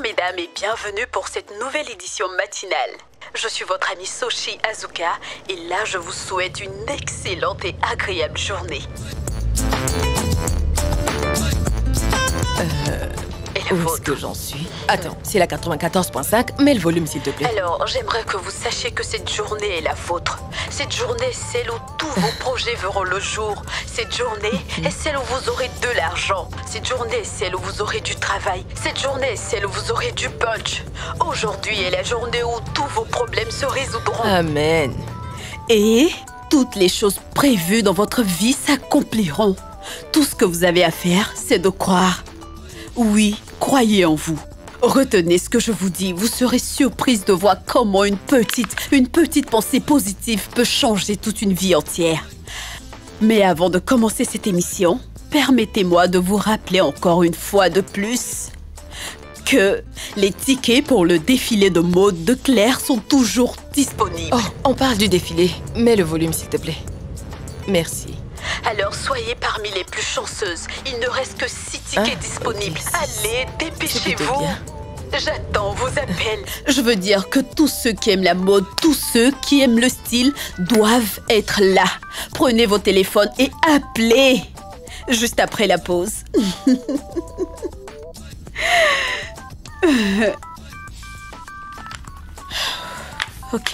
mesdames et bienvenue pour cette nouvelle édition matinale. Je suis votre amie Soshi Azuka et là je vous souhaite une excellente et agréable journée. Où est-ce que j'en suis? Attends, c'est la 94.5, mets le volume s'il te plaît. Alors, j'aimerais que vous sachiez que cette journée est la vôtre. Cette journée est celle où tous vos projets verront le jour. Cette journée est celle où vous aurez de l'argent. Cette journée est celle où vous aurez du travail. Cette journée est celle où vous aurez du punch. Aujourd'hui est la journée où tous vos problèmes se résoudront. Amen. Et toutes les choses prévues dans votre vie s'accompliront. Tout ce que vous avez à faire, c'est de croire. Oui, croyez en vous. Retenez ce que je vous dis. Vous serez surprise de voir comment une petite pensée positive peut changer toute une vie entière. Mais avant de commencer cette émission, permettez-moi de vous rappeler encore une fois de plus que les tickets pour le défilé de mode de Claire sont toujours disponibles. Oh, on parle du défilé. Mets le volume s'il te plaît. Merci. Alors soyez parmi les plus chanceuses. Il ne reste que 6 tickets disponibles. Allez, dépêchez-vous. J'attends vos appels. Je veux dire que tous ceux qui aiment la mode, tous ceux qui aiment le style doivent être là. Prenez vos téléphones et appelez. Juste après la pause. Ok.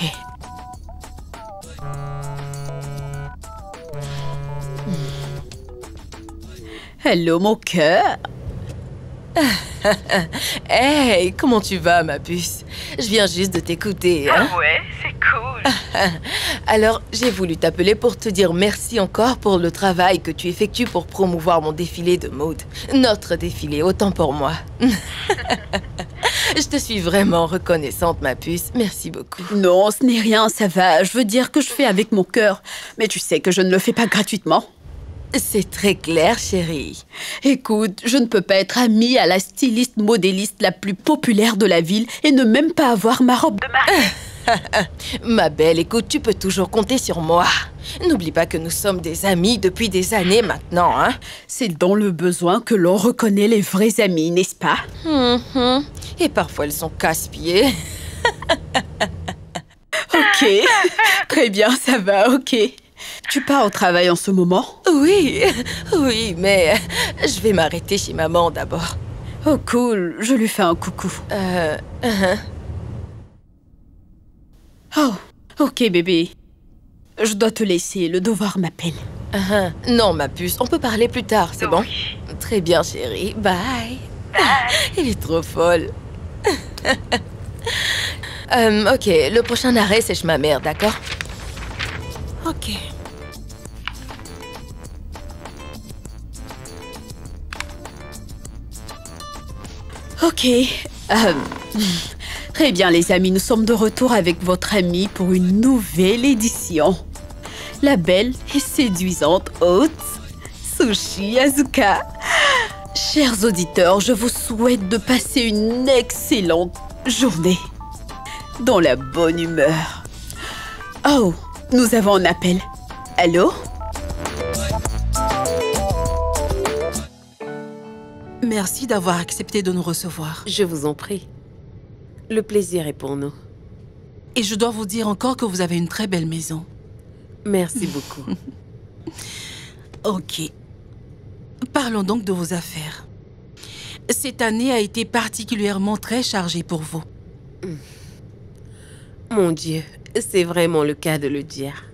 Hello, mon cœur. Hey, comment tu vas, ma puce? Je viens juste de t'écouter, hein? Ah ouais, c'est cool. Alors, j'ai voulu t'appeler pour te dire merci encore pour le travail que tu effectues pour promouvoir mon défilé de mode. Notre défilé, autant pour moi. Je te suis vraiment reconnaissante, ma puce. Merci beaucoup. Non, ce n'est rien, ça va. Je veux dire que je fais avec mon cœur. Mais tu sais que je ne le fais pas gratuitement. C'est très clair, chérie. Écoute, je ne peux pas être amie à la styliste modéliste la plus populaire de la ville et ne même pas avoir ma robe de mariée. Ma belle, écoute, tu peux toujours compter sur moi. N'oublie pas que nous sommes des amis depuis des années maintenant, hein? C'est dans le besoin que l'on reconnaît les vrais amis, n'est-ce pas? Et parfois, elles sont casse-pieds. Ok, très bien, ça va, ok. Tu pars au travail en ce moment? Oui, mais je vais m'arrêter chez maman d'abord. Oh cool, je lui fais un coucou. Oh, ok bébé. Je dois te laisser, le devoir m'appelle. Non, ma puce, on peut parler plus tard, c'est bon? Très bien, chérie. Bye. Elle est trop folle. Ok, le prochain arrêt, c'est chez ma mère, d'accord? Ok. Ok. Très bien, les amis, nous sommes de retour avec votre amie pour une nouvelle édition. La belle et séduisante hôte, Soshi Azuka. Chers auditeurs, je vous souhaite de passer une excellente journée. Dans la bonne humeur. Oh, nous avons un appel. Allô? Merci d'avoir accepté de nous recevoir. Je vous en prie. Le plaisir est pour nous. Et je dois vous dire encore que vous avez une très belle maison. Merci beaucoup. Ok. Parlons donc de vos affaires. Cette année a été particulièrement très chargée pour vous. Mon Dieu, c'est vraiment le cas de le dire.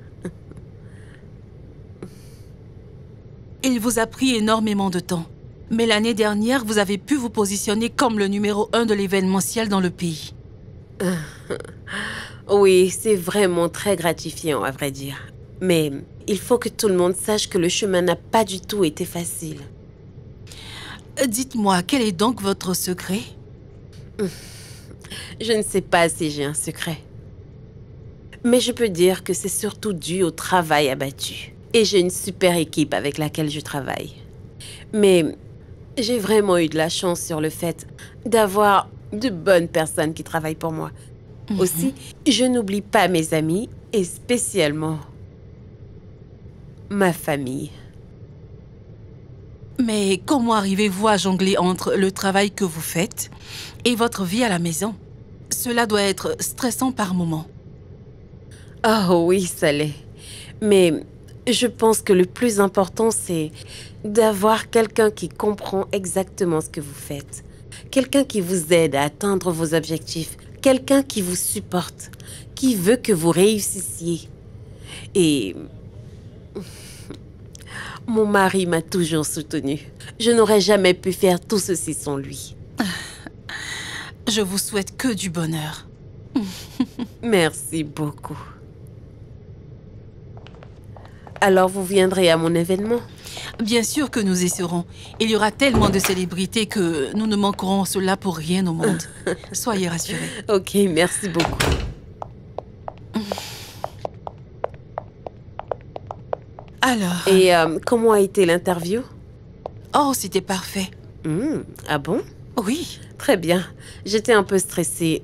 Il vous a pris énormément de temps. Mais l'année dernière, vous avez pu vous positionner comme le numéro 1 de l'événementiel dans le pays. Oui, c'est vraiment très gratifiant, à vrai dire. Mais il faut que tout le monde sache que le chemin n'a pas du tout été facile. Dites-moi, quel est donc votre secret? Je ne sais pas si j'ai un secret. Mais je peux dire que c'est surtout dû au travail abattu. Et j'ai une super équipe avec laquelle je travaille. Mais j'ai vraiment eu de la chance sur le fait d'avoir de bonnes personnes qui travaillent pour moi. Aussi, je n'oublie pas mes amis et spécialement ma famille. Mais comment arrivez-vous à jongler entre le travail que vous faites et votre vie à la maison? Cela doit être stressant par moments. Oh oui, ça l'est. Mais je pense que le plus important, c'est d'avoir quelqu'un qui comprend exactement ce que vous faites. Quelqu'un qui vous aide à atteindre vos objectifs. Quelqu'un qui vous supporte, qui veut que vous réussissiez. Et mon mari m'a toujours soutenue. Je n'aurais jamais pu faire tout ceci sans lui. Je vous souhaite que du bonheur. Merci beaucoup. Alors vous viendrez à mon événement? Bien sûr que nous y serons. Il y aura tellement de célébrités que nous ne manquerons cela pour rien au monde. Soyez rassurés. Ok, merci beaucoup. Alors... Et comment a été l'interview? Oh, c'était parfait. Ah bon? Oui. Très bien. J'étais un peu stressée.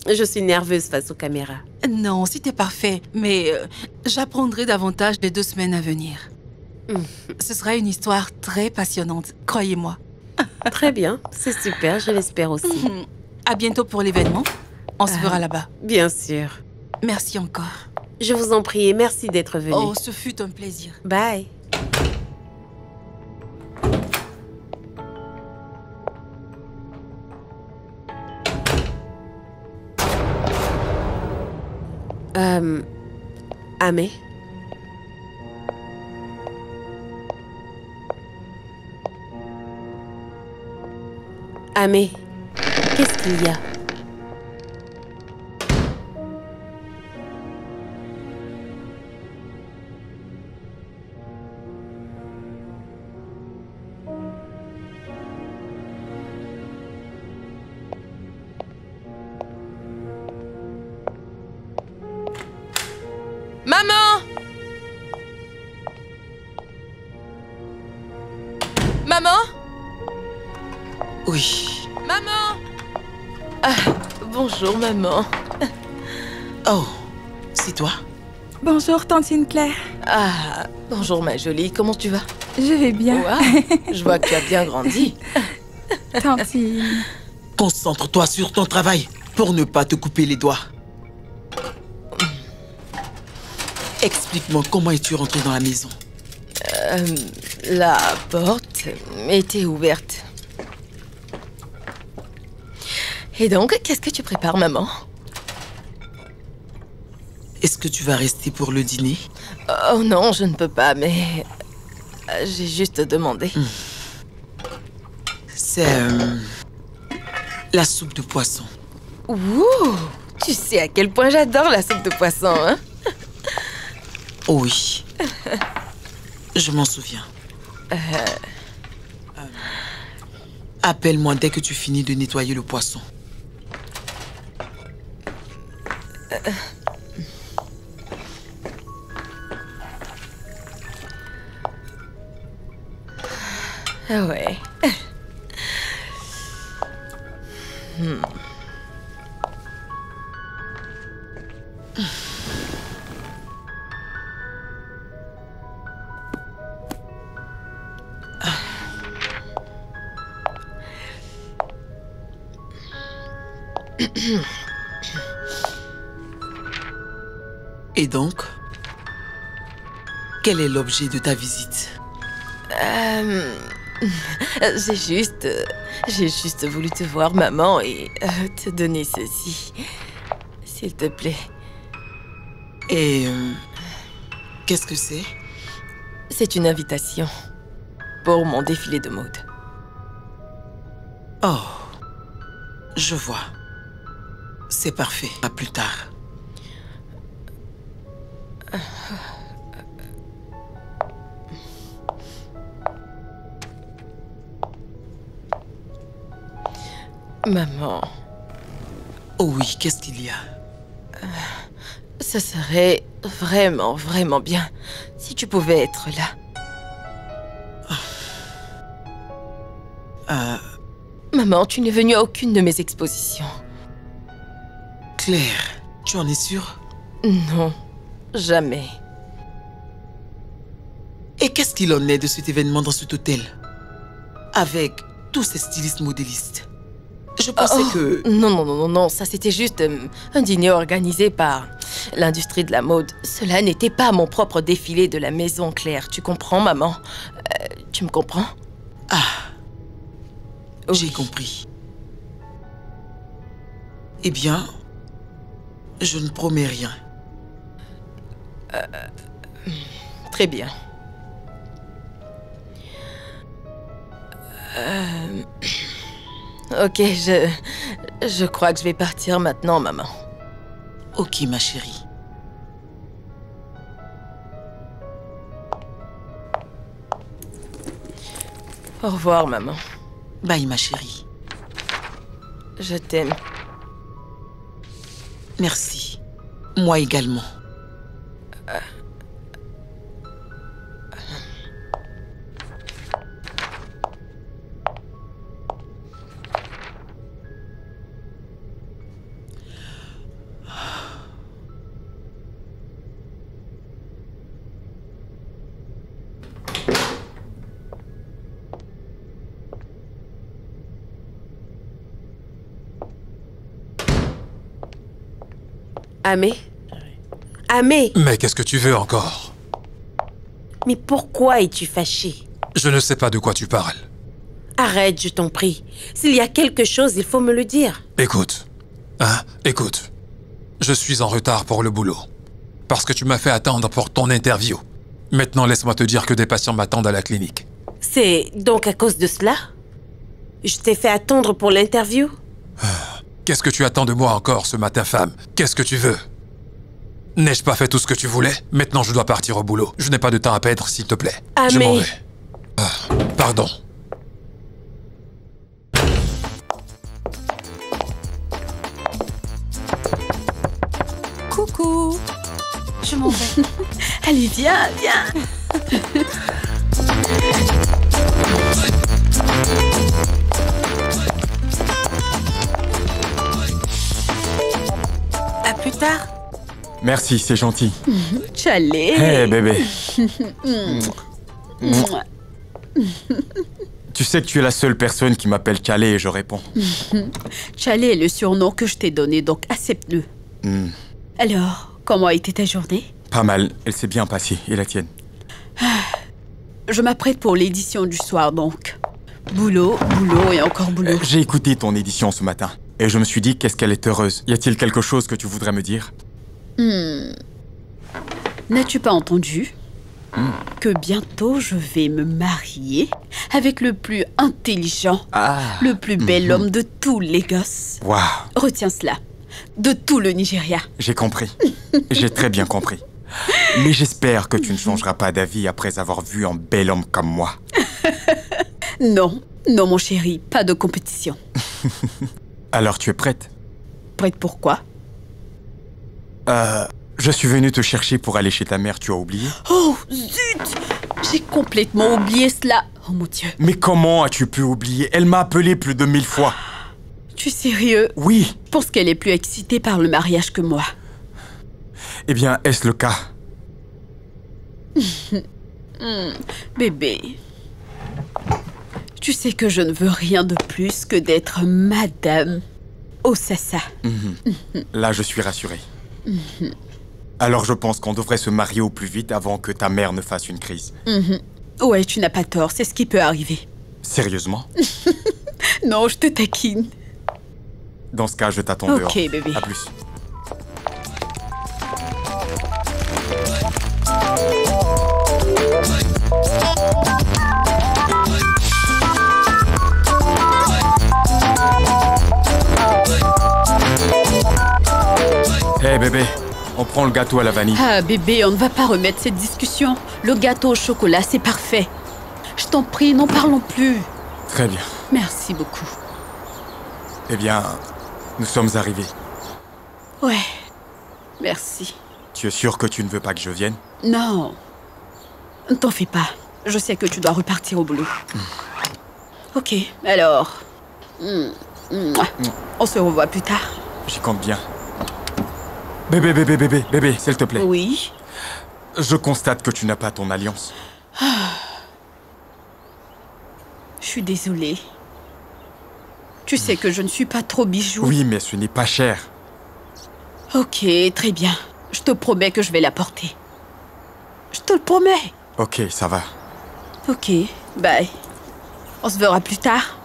Je suis nerveuse face aux caméras. Non, c'était parfait. Mais j'apprendrai davantage les 2 semaines à venir. Ce sera une histoire très passionnante, croyez-moi. Très bien, c'est super, je l'espère aussi. À bientôt pour l'événement. On se verra là-bas. Bien sûr. Merci encore. Je vous en prie et merci d'être venu. Oh, ce fut un plaisir. Bye. Amé? Amé, qu'est-ce qu'il y a? Maman! Maman? Oui. Maman! Bonjour, maman. Oh, c'est toi? Bonjour, Tantine Claire. Ah, bonjour, ma jolie. Comment tu vas? Je vais bien. Wow, je vois que tu as bien grandi. Tantine. Concentre-toi sur ton travail pour ne pas te couper les doigts. Explique-moi, comment es-tu rentrée dans la maison? La porte était ouverte. Et donc, qu'est-ce que tu prépares, maman? Est-ce que tu vas rester pour le dîner? Oh non, je ne peux pas, mais j'ai juste demandé. C'est la soupe de poisson. Ouh, tu sais à quel point j'adore la soupe de poisson, hein? Oh oui. Je m'en souviens. Appelle-moi dès que tu finis de nettoyer le poisson. Ah ouais. Et donc, quel est l'objet de ta visite? J'ai juste voulu te voir, maman, et te donner ceci. S'il te plaît. Et qu'est-ce que c'est? C'est une invitation pour mon défilé de mode. Oh, je vois. C'est parfait. À plus tard. Maman, Oh oui, qu'est-ce qu'il y a? ce serait vraiment, vraiment bien si tu pouvais être là. Maman, tu n'es venue à aucune de mes expositions. Claire, tu en es sûre? Non, jamais. Et qu'est-ce qu'il en est de cet événement dans cet hôtel? Avec tous ces stylistes modélistes. Je pensais que... Non, ça c'était juste un dîner organisé par l'industrie de la mode. Cela n'était pas mon propre défilé de la maison, Claire. Tu comprends, maman? Tu me comprends? J'ai compris. Eh bien, je ne promets rien. Très bien. Ok, je crois que je vais partir maintenant, maman. Ok, ma chérie. Au revoir, maman. Bye, ma chérie. Je t'aime. Merci. Moi également. Amé? Amé? Mais qu'est-ce que tu veux encore? Mais pourquoi es-tu fâché? Je ne sais pas de quoi tu parles. Arrête, je t'en prie. S'il y a quelque chose, il faut me le dire. Écoute. Écoute. Je suis en retard pour le boulot. Parce que tu m'as fait attendre pour ton interview. Maintenant, laisse-moi te dire que des patients m'attendent à la clinique. C'est donc à cause de cela? Je t'ai fait attendre pour l'interview? Qu'est-ce que tu attends de moi encore ce matin, femme? Qu'est-ce que tu veux? N'ai-je pas fait tout ce que tu voulais? Maintenant, je dois partir au boulot. Je n'ai pas de temps à perdre, s'il te plaît. Ah, je m'en mais... vais. Pardon. Coucou. Je m'en vais. Allez, viens. À plus tard. Merci, c'est gentil. Tchalé. Hé, bébé. Tu sais que tu es la seule personne qui m'appelle Calais et je réponds. Tchalé est le surnom que je t'ai donné, donc accepte-le. Alors, comment a été ta journée? Pas mal, elle s'est bien passée. Et la tienne? Je m'apprête pour l'édition du soir, donc. Boulot, boulot et encore boulot. J'ai écouté ton édition ce matin et je me suis dit qu'est-ce qu'elle est heureuse. Y a-t-il quelque chose que tu voudrais me dire? N'as-tu pas entendu que bientôt je vais me marier avec le plus intelligent, le plus bel homme de tous les gosses? Waouh. Retiens cela. De tout le Nigeria. J'ai compris. J'ai très bien compris. Mais j'espère que tu ne changeras pas d'avis après avoir vu un bel homme comme moi. Non, non mon chéri, pas de compétition. Alors tu es prête? Prête pour quoi? Je suis venu te chercher pour aller chez ta mère, tu as oublié? Oh, zut! J'ai complètement oublié cela. Oh mon Dieu. Mais comment as-tu pu oublier? Elle m'a appelé plus de 1000 fois. Tu es sérieux? Oui. Je pense qu'elle est plus excitée par le mariage que moi. Eh bien, est-ce le cas? Bébé, tu sais que je ne veux rien de plus que d'être madame Oh, c'est ça. Là, je suis rassuré. Alors, je pense qu'on devrait se marier au plus vite avant que ta mère ne fasse une crise. Ouais, tu n'as pas tort, c'est ce qui peut arriver. Sérieusement? Non, je te taquine. Dans ce cas, je t'attends dehors. Ok, bébé. À plus. Hé bébé, on prend le gâteau à la vanille. Ah, bébé, on ne va pas remettre cette discussion. Le gâteau au chocolat, c'est parfait. Je t'en prie, n'en parlons plus. Très bien. Merci beaucoup. Eh bien, nous sommes arrivés. Ouais, merci. Tu es sûr que tu ne veux pas que je vienne? Non, ne t'en fais pas. Je sais que tu dois repartir au boulot. Ok, alors... On se revoit plus tard. J'y compte bien. Bébé, s'il te plaît. Oui. Je constate que tu n'as pas ton alliance. Je suis désolée. Tu sais que je ne suis pas trop bijou. Oui, mais ce n'est pas cher. Ok, très bien. Je te promets que je vais la porter. Je te le promets. Ok, ça va. Ok, bye. On se verra plus tard.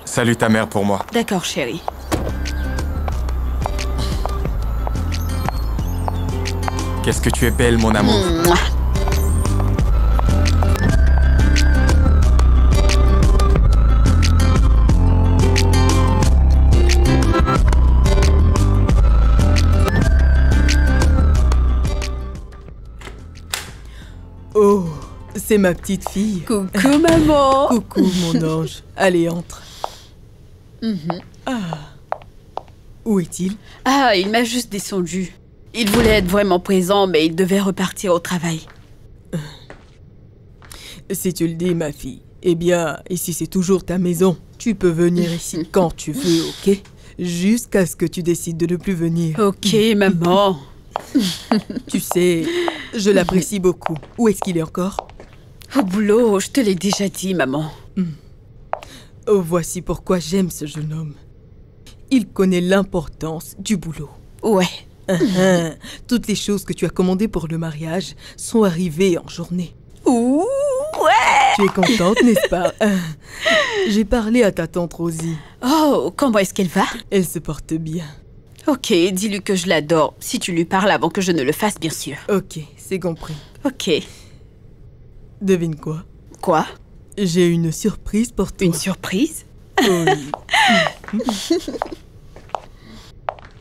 Salut ta mère pour moi. D'accord, chérie. Qu'est-ce que tu es belle, mon amour. Oh, c'est ma petite fille. Coucou, maman. Coucou, mon ange. Allez, entre. Ah. Où est-il? Ah, il m'a juste descendu. Il voulait être vraiment présent, mais il devait repartir au travail. Si tu le dis, ma fille. Eh bien, ici, c'est toujours ta maison. Tu peux venir ici quand tu veux, ok? Jusqu'à ce que tu décides de ne plus venir. Ok, maman. Tu sais, je l'apprécie beaucoup. Où est-ce qu'il est encore? Au boulot, je te l'ai déjà dit, maman. Oh, voici pourquoi j'aime ce jeune homme. Il connaît l'importance du boulot. Ouais. Toutes les choses que tu as commandées pour le mariage sont arrivées en journée. Ouh, ouais. Tu es contente, n'est-ce pas? J'ai parlé à ta tante Rosie. Oh, comment est-ce qu'elle va? Elle se porte bien. Ok, dis-lui que je l'adore. Si tu lui parles avant que je ne le fasse, bien sûr. Ok, c'est compris. Ok. Devine quoi? Quoi? J'ai une surprise pour toi. Une surprise? Oui.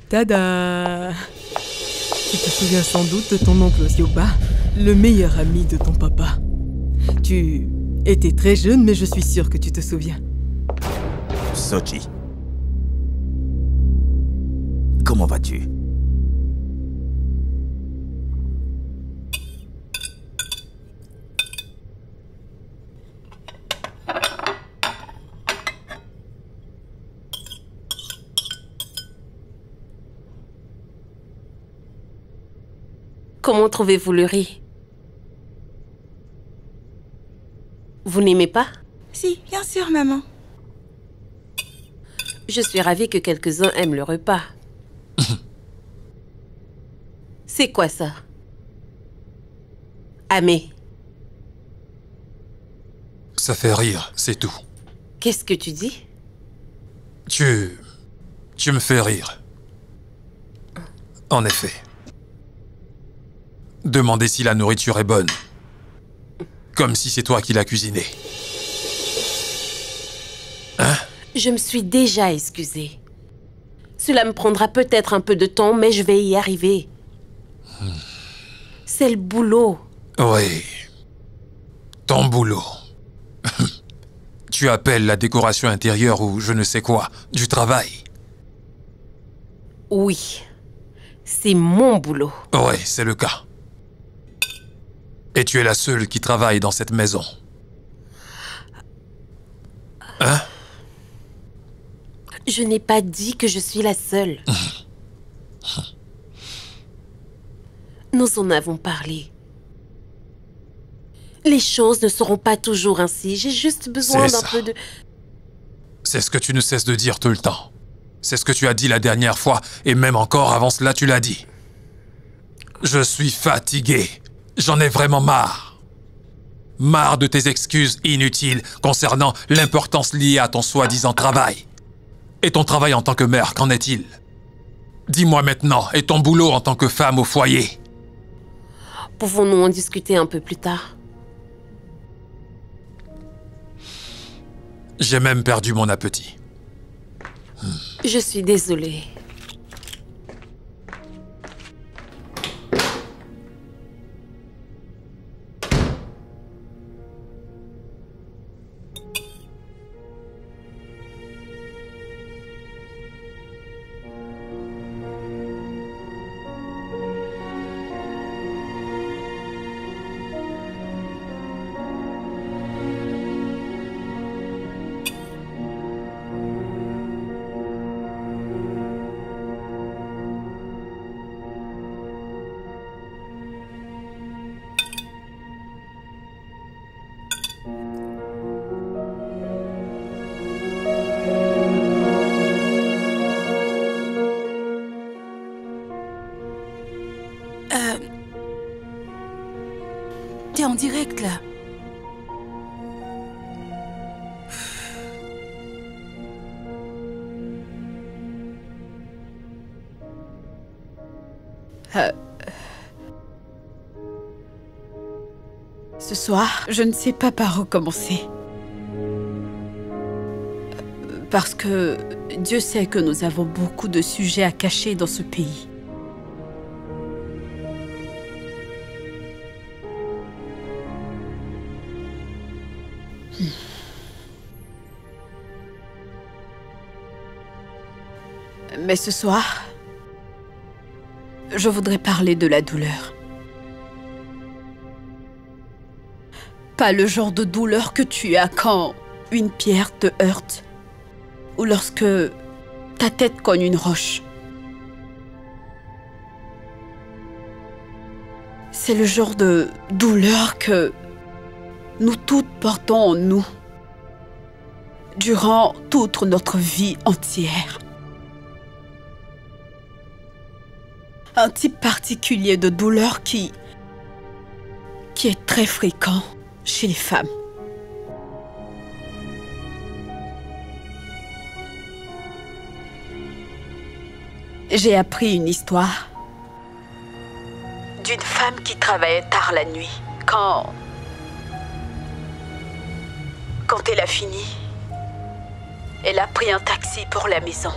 Tada! Tu te souviens sans doute de ton oncle Sioba, le meilleur ami de ton papa. Tu étais très jeune, mais je suis sûre que tu te souviens. Sochi. Comment vas-tu? Comment trouvez-vous le riz? Vous n'aimez pas? Si, bien sûr, maman. Je suis ravie que quelques-uns aiment le repas. C'est quoi ça? Amé. Ça fait rire, c'est tout. Qu'est-ce que tu dis? Tu me fais rire. En effet. Demander si la nourriture est bonne. Comme si c'est toi qui l'as cuisinée. Hein? Je me suis déjà excusée. Cela me prendra peut-être un peu de temps, mais je vais y arriver. C'est le boulot. Oui. Ton boulot. Tu appelles la décoration intérieure ou je ne sais quoi, du travail. Oui. C'est mon boulot. Oui, c'est le cas. Et tu es la seule qui travaille dans cette maison. Hein? Je n'ai pas dit que je suis la seule. Nous en avons parlé. Les choses ne seront pas toujours ainsi. J'ai juste besoin d'un peu de... C'est ce que tu ne cesses de dire tout le temps. C'est ce que tu as dit la dernière fois, et même encore avant cela, tu l'as dit. Je suis fatigué. J'en ai vraiment marre. Marre de tes excuses inutiles concernant l'importance liée à ton soi-disant travail. Et ton travail en tant que mère, qu'en est-il? Dis-moi maintenant, et ton boulot en tant que femme au foyer? Pouvons-nous en discuter un peu plus tard? J'ai même perdu mon appétit. Je suis désolée. T'es en direct, là. Ce soir, je ne sais pas par où commencer. Parce que Dieu sait que nous avons beaucoup de sujets à cacher dans ce pays. Mais ce soir, je voudrais parler de la douleur. Pas le genre de douleur que tu as quand une pierre te heurte ou lorsque ta tête cogne une roche. C'est le genre de douleur que nous toutes portons en nous durant toute notre vie entière. Un type particulier de douleur qui est très fréquent chez les femmes. J'ai appris une histoire d'une femme qui travaillait tard la nuit. Quand elle a fini, elle a pris un taxi pour la maison.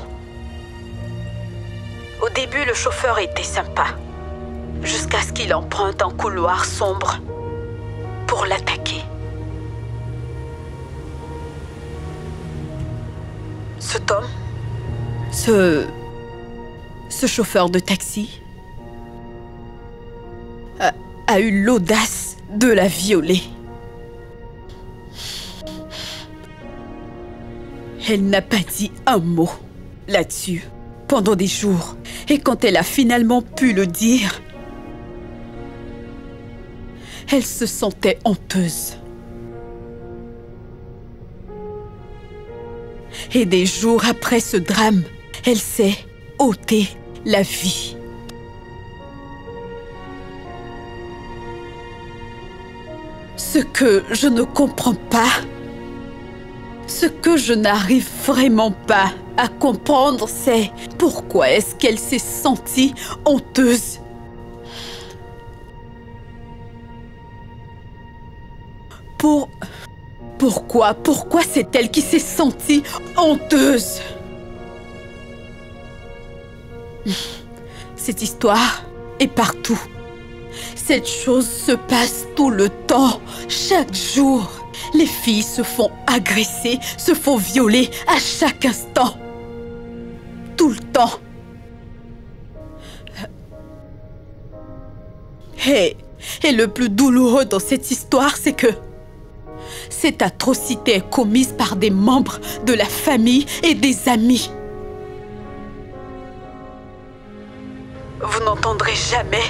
Au début, le chauffeur était sympa, jusqu'à ce qu'il emprunte un couloir sombre pour l'attaquer. Cet homme, ce chauffeur de taxi a eu l'audace de la violer. Elle n'a pas dit un mot là-dessus pendant des jours. Et quand elle a finalement pu le dire, elle se sentait honteuse. Et des jours après ce drame, elle s'est ôté la vie. Ce que je ne comprends pas, ce que je n'arrive vraiment pas à comprendre, c'est pourquoi est-ce qu'elle s'est sentie honteuse. Pourquoi c'est elle qui s'est sentie honteuse? Cette histoire est partout. Cette chose se passe tout le temps, chaque jour. Les filles se font agresser, se font violer à chaque instant. Tout le temps. Et le plus douloureux dans cette histoire, c'est que cette atrocité est commise par des membres de la famille et des amis. Vous n'entendrez jamais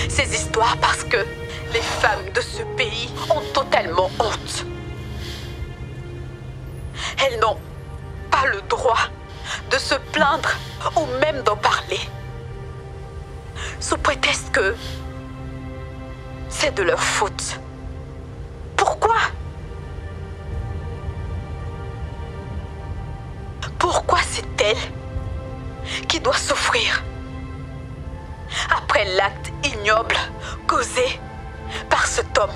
ces histoires parce que les femmes de ce pays ont totalement honte. Elles n'ont pas le droit de se plaindre ou même d'en parler. Sous prétexte que c'est de leur faute. Pourquoi? Pourquoi c'est elle qui doit souffrir après l'acte ignoble causé par cet homme?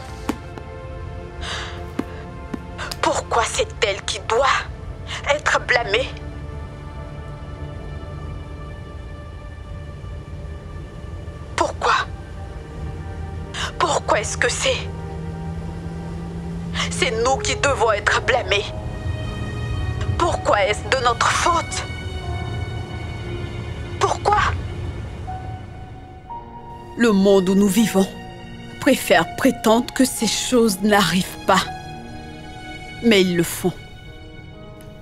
Pourquoi c'est elle qui doit être blâmée? Pourquoi? Pourquoi est-ce que c'est nous qui devons être blâmés? Pourquoi est-ce de notre faute? Pourquoi? Le monde où nous vivons préfère prétendre que ces choses n'arrivent pas. Mais ils le font.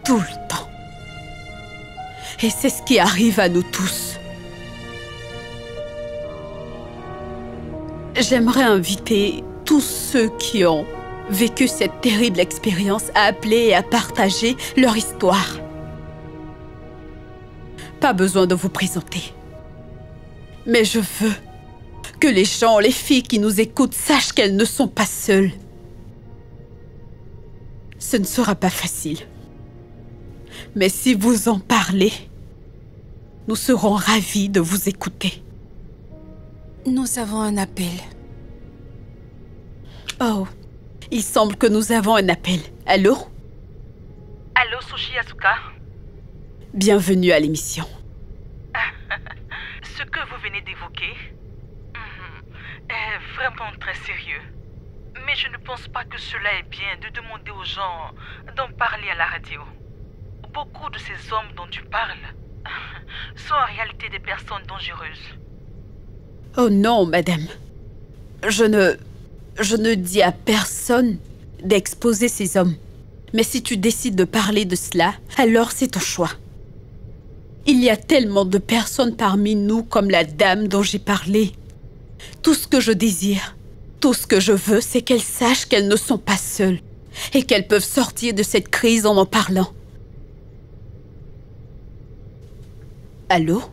Tout le temps. Et c'est ce qui arrive à nous tous. J'aimerais inviter tous ceux qui ont vécu cette terrible expérience à appeler et à partager leur histoire. Pas besoin de vous présenter. Mais je veux que les gens, les filles qui nous écoutent sachent qu'elles ne sont pas seules. Ce ne sera pas facile. Mais si vous en parlez, nous serons ravis de vous écouter. Nous avons un appel. Oh, il semble que nous avons un appel. Allô? Allô, Sushi Asuka? Bienvenue à l'émission. Ce que vous venez d'évoquer est vraiment très sérieux. Mais je ne pense pas que cela est bien de demander aux gens d'en parler à la radio. Beaucoup de ces hommes dont tu parles sont en réalité des personnes dangereuses. Oh non, madame. Je ne dis à personne d'exposer ces hommes. Mais si tu décides de parler de cela, alors c'est ton choix. Il y a tellement de personnes parmi nous comme la dame dont j'ai parlé. Tout ce que je désire, tout ce que je veux, c'est qu'elles sachent qu'elles ne sont pas seules et qu'elles peuvent sortir de cette crise en parlant. Allô?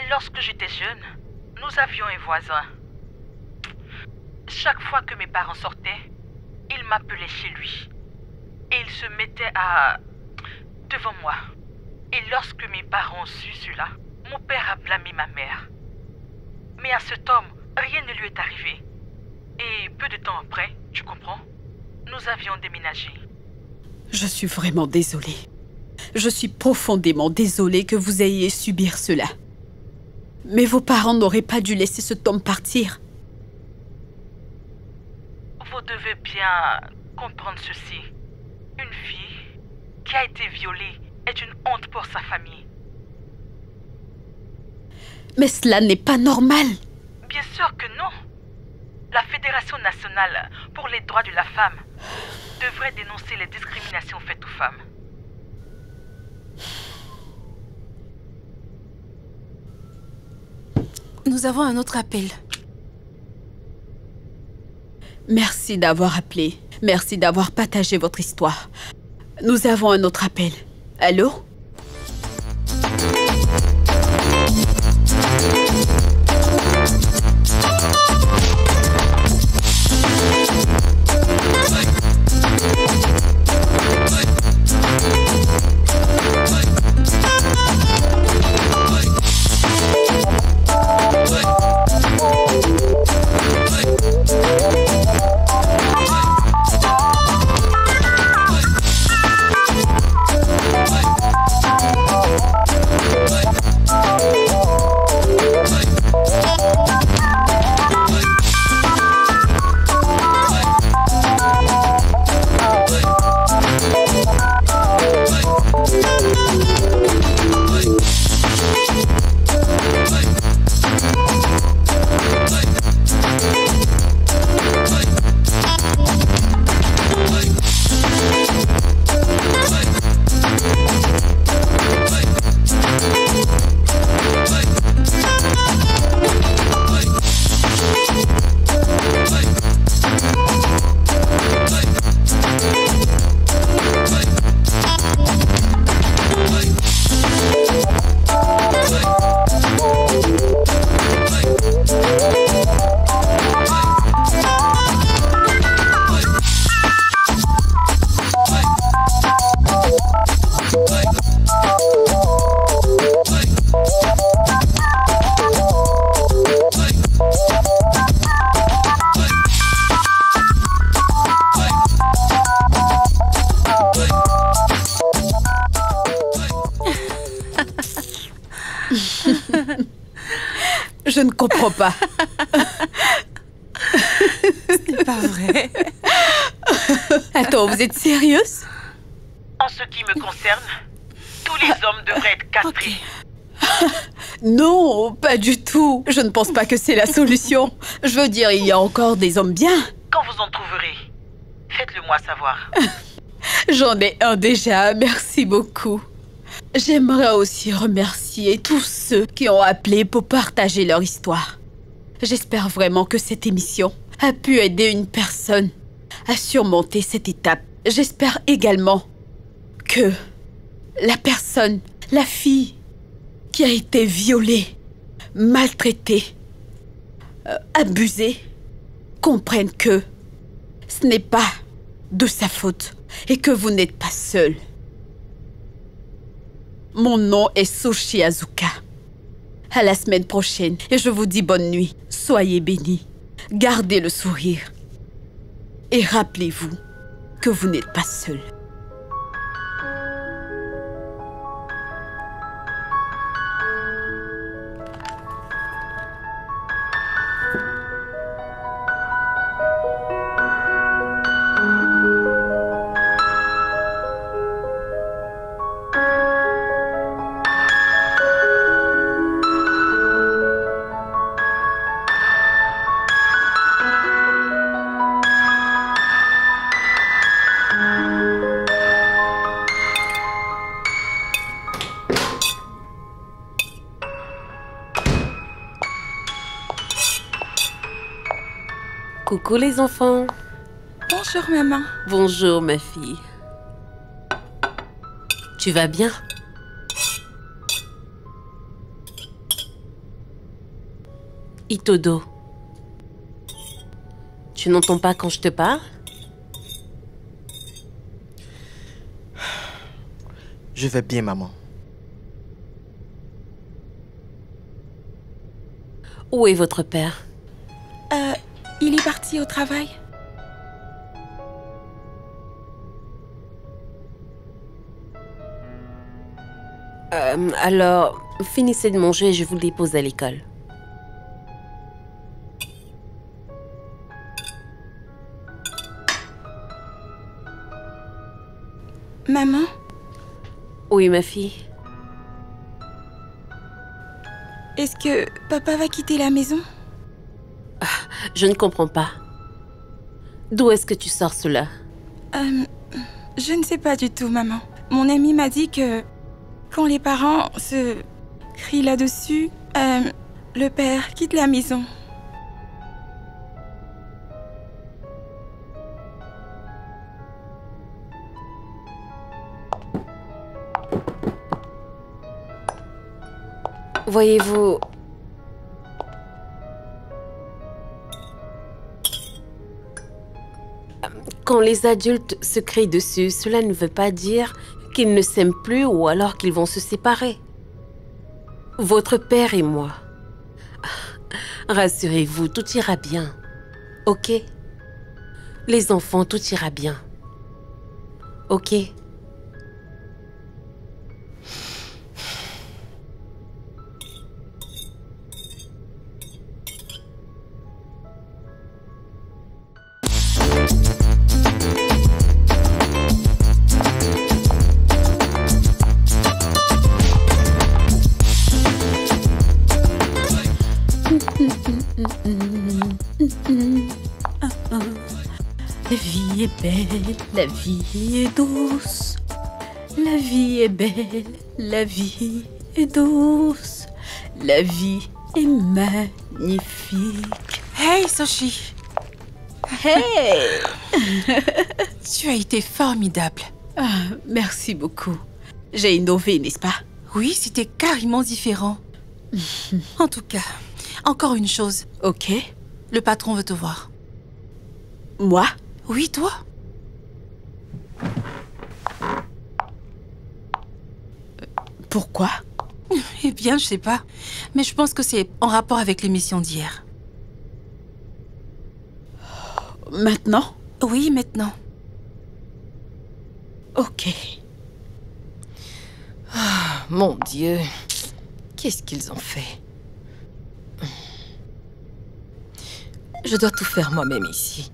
Lorsque j'étais jeune, nous avions un voisin. Chaque fois que mes parents sortaient, il m'appelait chez lui. Et il se mettait devant moi. Et lorsque mes parents ont su cela, mon père a blâmé ma mère. Mais à cet homme, rien ne lui est arrivé. Et peu de temps après, tu comprends, nous avions déménagé. Je suis vraiment désolée. Je suis profondément désolée que vous ayez subir cela. Mais vos parents n'auraient pas dû laisser cet homme partir. Vous devez bien comprendre ceci. Une fille qui a été violée est une honte pour sa famille. Mais cela n'est pas normal. Bien sûr que non. La Fédération nationale pour les droits de la femme devrait dénoncer les discriminations faites aux femmes. Nous avons un autre appel. Merci d'avoir appelé. Merci d'avoir partagé votre histoire. Nous avons un autre appel. Allô? comprends pas. C'est pas vrai. Attends, vous êtes sérieuse? En ce qui me concerne, tous les hommes devraient être castrés. Non, pas du tout. Je ne pense pas que c'est la solution. Je veux dire, il y a encore des hommes bien. Quand vous en trouverez, faites-le moi savoir. J'en ai un déjà, merci beaucoup. J'aimerais aussi remercier tous ceux qui ont appelé pour partager leur histoire. J'espère vraiment que cette émission a pu aider une personne à surmonter cette étape. J'espère également que la personne, la fille qui a été violée, maltraitée, abusée, comprenne que ce n'est pas de sa faute et que vous n'êtes pas seul. Mon nom est Soshi Azuka. À la semaine prochaine et je vous dis bonne nuit. Soyez bénis. Gardez le sourire. Et rappelez-vous que vous n'êtes pas seul. Coucou les enfants. Bonjour maman. Bonjour ma fille. Tu vas bien? Itodo. Tu n'entends pas quand je te parle? Je vais bien, maman. Où est votre père? Il est parti au travail. Alors, finissez de manger et je vous le dépose à l'école. Maman? Oui, ma fille. Est-ce que papa va quitter la maison? Je ne comprends pas. D'où est-ce que tu sors cela? Je ne sais pas du tout, maman. Mon ami m'a dit que quand les parents se crient là-dessus, le père quitte la maison. Voyez-vous... Quand les adultes se crient dessus, cela ne veut pas dire qu'ils ne s'aiment plus ou alors qu'ils vont se séparer. Votre père et moi. Rassurez-vous, tout ira bien. Ok? Les enfants, tout ira bien. Ok? La vie est belle, la vie est douce. La vie est belle, la vie est douce. La vie est magnifique. Hey, Soshi! Hey! Tu as été formidable. Ah, merci beaucoup. J'ai innové, n'est-ce pas? Oui, c'était carrément différent. En tout cas, encore une chose. Ok. Le patron veut te voir. Moi? Oui, toi. Pourquoi? Eh bien, je sais pas. Mais je pense que c'est en rapport avec l'émission d'hier. Maintenant? Oui, maintenant. Ok. Oh, mon Dieu. Qu'est-ce qu'ils ont fait? Je dois tout faire moi-même ici.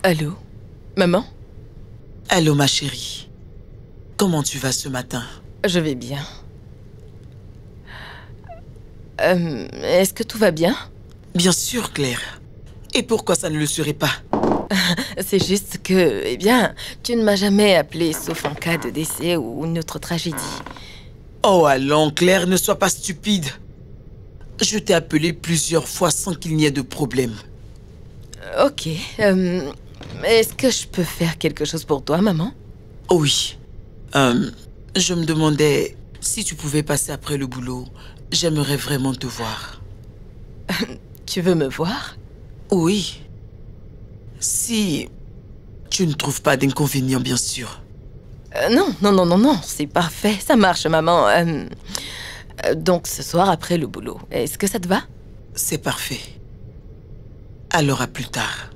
Allô? Maman? Allô, ma chérie. Comment tu vas ce matin? Je vais bien. Est-ce que tout va bien? Bien sûr, Claire. Et pourquoi ça ne le serait pas? C'est juste que, eh bien, tu ne m'as jamais appelé sauf en cas de décès ou une autre tragédie. Oh, allons, Claire, ne sois pas stupide. Je t'ai appelé plusieurs fois sans qu'il n'y ait de problème. Ok. Est-ce que je peux faire quelque chose pour toi, maman? Oh oui. Je me demandais si tu pouvais passer après le boulot. J'aimerais vraiment te voir. Tu veux me voir? Oui. Si tu ne trouves pas d'inconvénient, bien sûr. Non, c'est parfait. Ça marche, maman. Donc, ce soir, après le boulot, est-ce que ça te va? C'est parfait. Alors, à plus tard.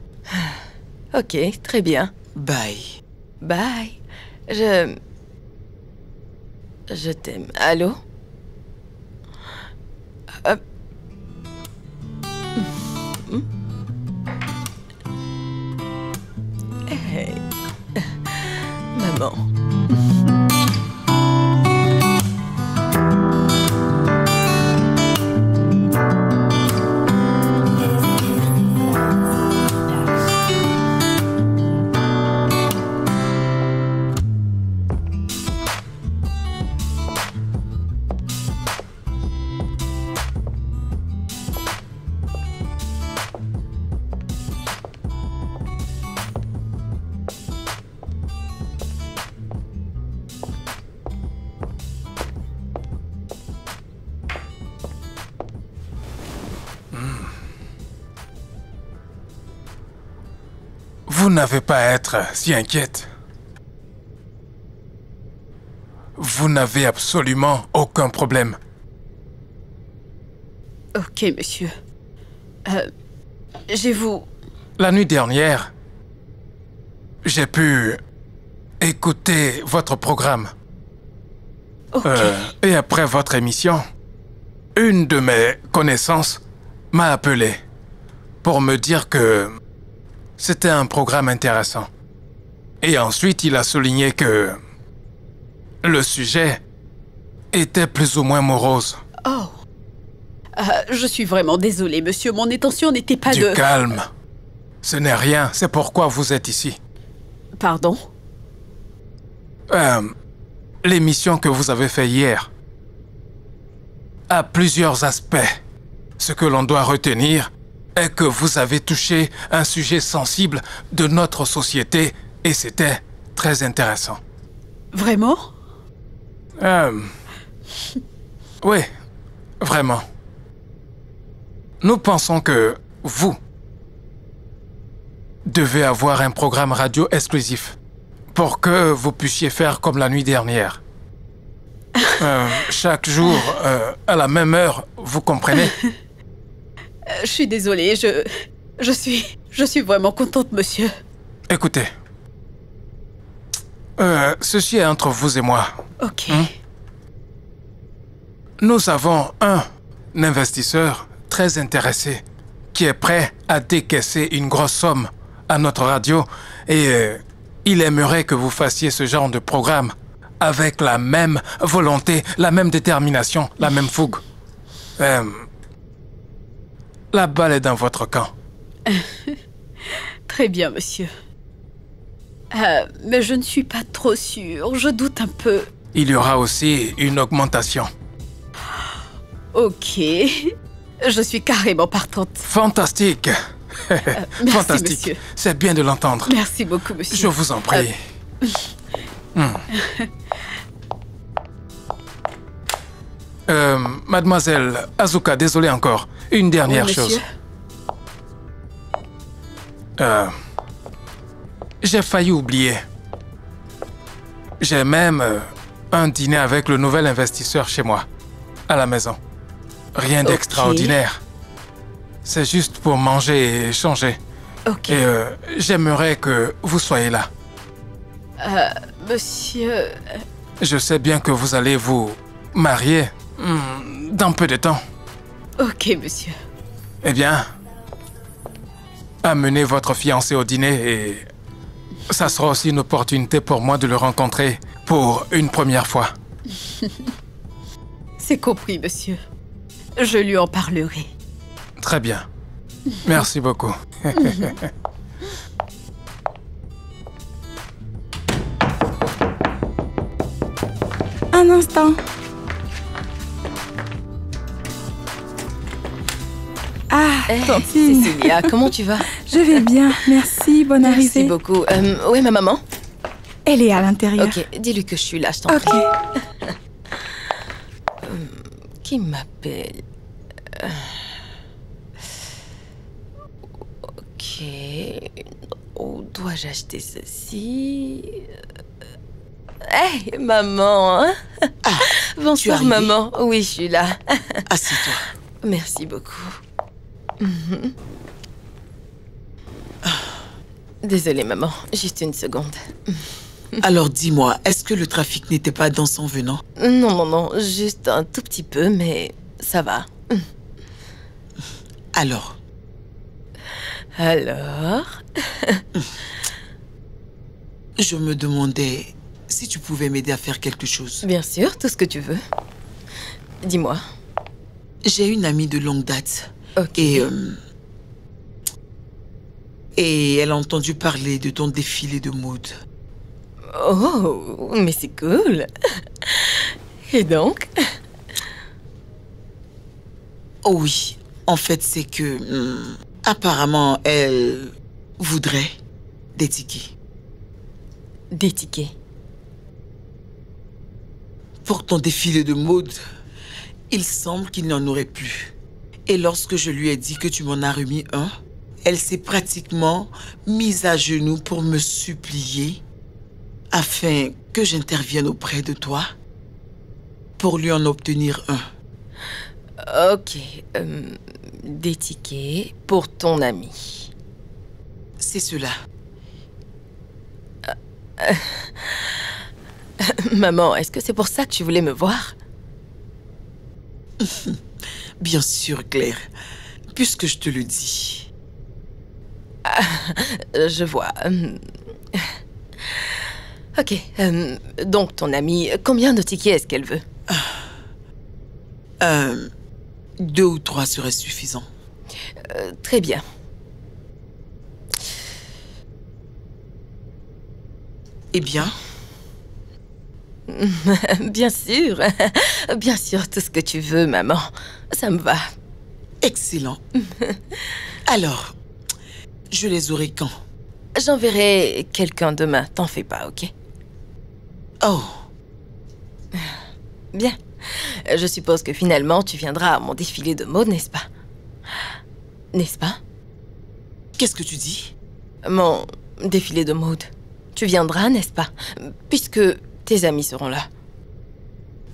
Ok, très bien. Bye. Bye. Je t'aime. Allô? Hey. Maman. Vous n'avez pas à être si inquiète. Vous n'avez absolument aucun problème. Ok, monsieur. La nuit dernière, j'ai pu écouter votre programme. Ok. Et après votre émission, une de mes connaissances m'a appelé pour me dire que c'était un programme intéressant. Et ensuite, il a souligné que le sujet était plus ou moins morose. Oh. Je suis vraiment désolée, monsieur. Mon intention n'était pas Du calme. Ce n'est rien. C'est pourquoi vous êtes ici. Pardon? L'émission que vous avez faite hier a plusieurs aspects. Ce que l'on doit retenir est que vous avez touché un sujet sensible de notre société et c'était très intéressant. Vraiment? Oui, vraiment. Nous pensons que vous devez avoir un programme radio exclusif pour que vous puissiez faire comme la nuit dernière. Chaque jour, à la même heure, vous comprenez? Je suis désolée, je suis vraiment contente, monsieur. Écoutez, ceci est entre vous et moi. Ok. Nous avons un investisseur très intéressé qui est prêt à décaisser une grosse somme à notre radio et il aimerait que vous fassiez ce genre de programme avec la même volonté, la même détermination, la même fougue. La balle est dans votre camp. Très bien, monsieur. Mais je ne suis pas trop sûre. Je doute un peu. Il y aura aussi une augmentation. Ok. Je suis carrément partante. Fantastique. Merci, Fantastique. monsieur. C'est bien de l'entendre. Merci beaucoup, monsieur. Je vous en prie. Mademoiselle Azuka, désolé encore. Une dernière chose. J'ai failli oublier. J'ai même un dîner avec le nouvel investisseur chez moi, à la maison. Rien d'extraordinaire. C'est juste pour manger et échanger. Ok. Et j'aimerais que vous soyez là. monsieur... Je sais bien que vous allez vous marier dans peu de temps. Ok, monsieur. Eh bien, amenez votre fiancé au dîner et ça sera aussi une opportunité pour moi de le rencontrer pour une première fois. C'est compris, monsieur. Je lui en parlerai. Très bien. Merci beaucoup. Un instant. Ah, Tantine. Cécilia, comment tu vas? Je vais bien, merci, bonne arrivée. Merci beaucoup. Où est ma maman? Elle est à l'intérieur. Ok, dis-lui que je suis là, je t'en prie. Qui m'appelle? Ok. Où dois-je acheter ceci? Hey, maman. Bonsoir, maman. Oui, je suis là. Assieds-toi. Merci beaucoup. Désolée, maman. Juste une seconde. Alors dis-moi, est-ce que le trafic n'était pas dense en venant? Non, non, non. Juste un tout petit peu, mais ça va. Alors? Je me demandais si tu pouvais m'aider à faire quelque chose. Bien sûr, tout ce que tu veux. Dis-moi. J'ai une amie de longue date. Ok. Et elle a entendu parler de ton défilé de mode. Oh, mais c'est cool. Et donc? Oh oui, en fait, c'est que... apparemment, elle voudrait des tickets. Des tickets? Pour ton défilé de mode, il semble qu'il n'en aurait plus. Et lorsque je lui ai dit que tu m'en as remis un, elle s'est pratiquement mise à genoux pour me supplier afin que j'intervienne auprès de toi pour lui en obtenir un. Ok. Des tickets pour ton ami. C'est cela. Maman, est-ce que c'est pour ça que tu voulais me voir? Bien sûr, Claire. Puisque je te le dis. Je vois. Ok. Donc, ton amie, combien de tickets est-ce qu'elle veut? 2 ou 3 seraient suffisants. Très bien. Eh bien? Bien sûr. Bien sûr, tout ce que tu veux, maman. Ça me va. Excellent. Alors, je les aurai quand? J'enverrai quelqu'un demain, t'en fais pas, ok? Oh. Bien. Je suppose que finalement, tu viendras à mon défilé de mode, n'est-ce pas? N'est-ce pas? Qu'est-ce que tu dis? Mon défilé de mode. Tu viendras, n'est-ce pas? Puisque tes amis seront là.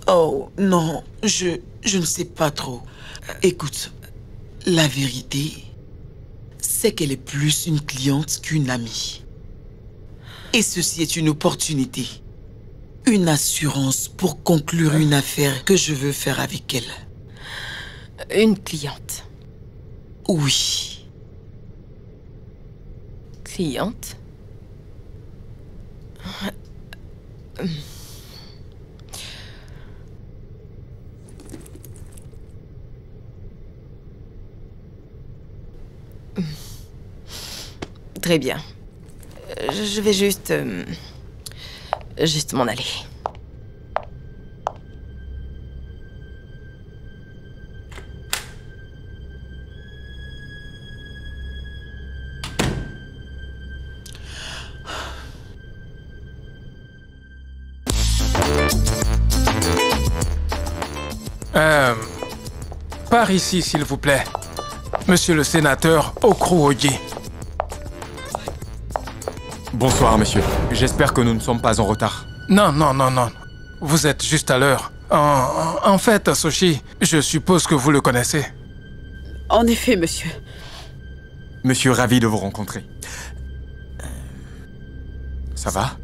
Oh, non, je ne sais pas trop. Écoute, la vérité, c'est qu'elle est plus une cliente qu'une amie. Et ceci est une opportunité. Une assurance pour conclure une affaire que je veux faire avec elle. Une cliente? Oui. Cliente? Très bien. Je vais juste m'en aller. Par ici, s'il vous plaît. Monsieur le sénateur Okruoji. Bonsoir, monsieur. J'espère que nous ne sommes pas en retard. Non, non, non, non. Vous êtes juste à l'heure. En fait, Soshi, je suppose que vous le connaissez. En effet, monsieur. Monsieur, ravi de vous rencontrer. Ça va?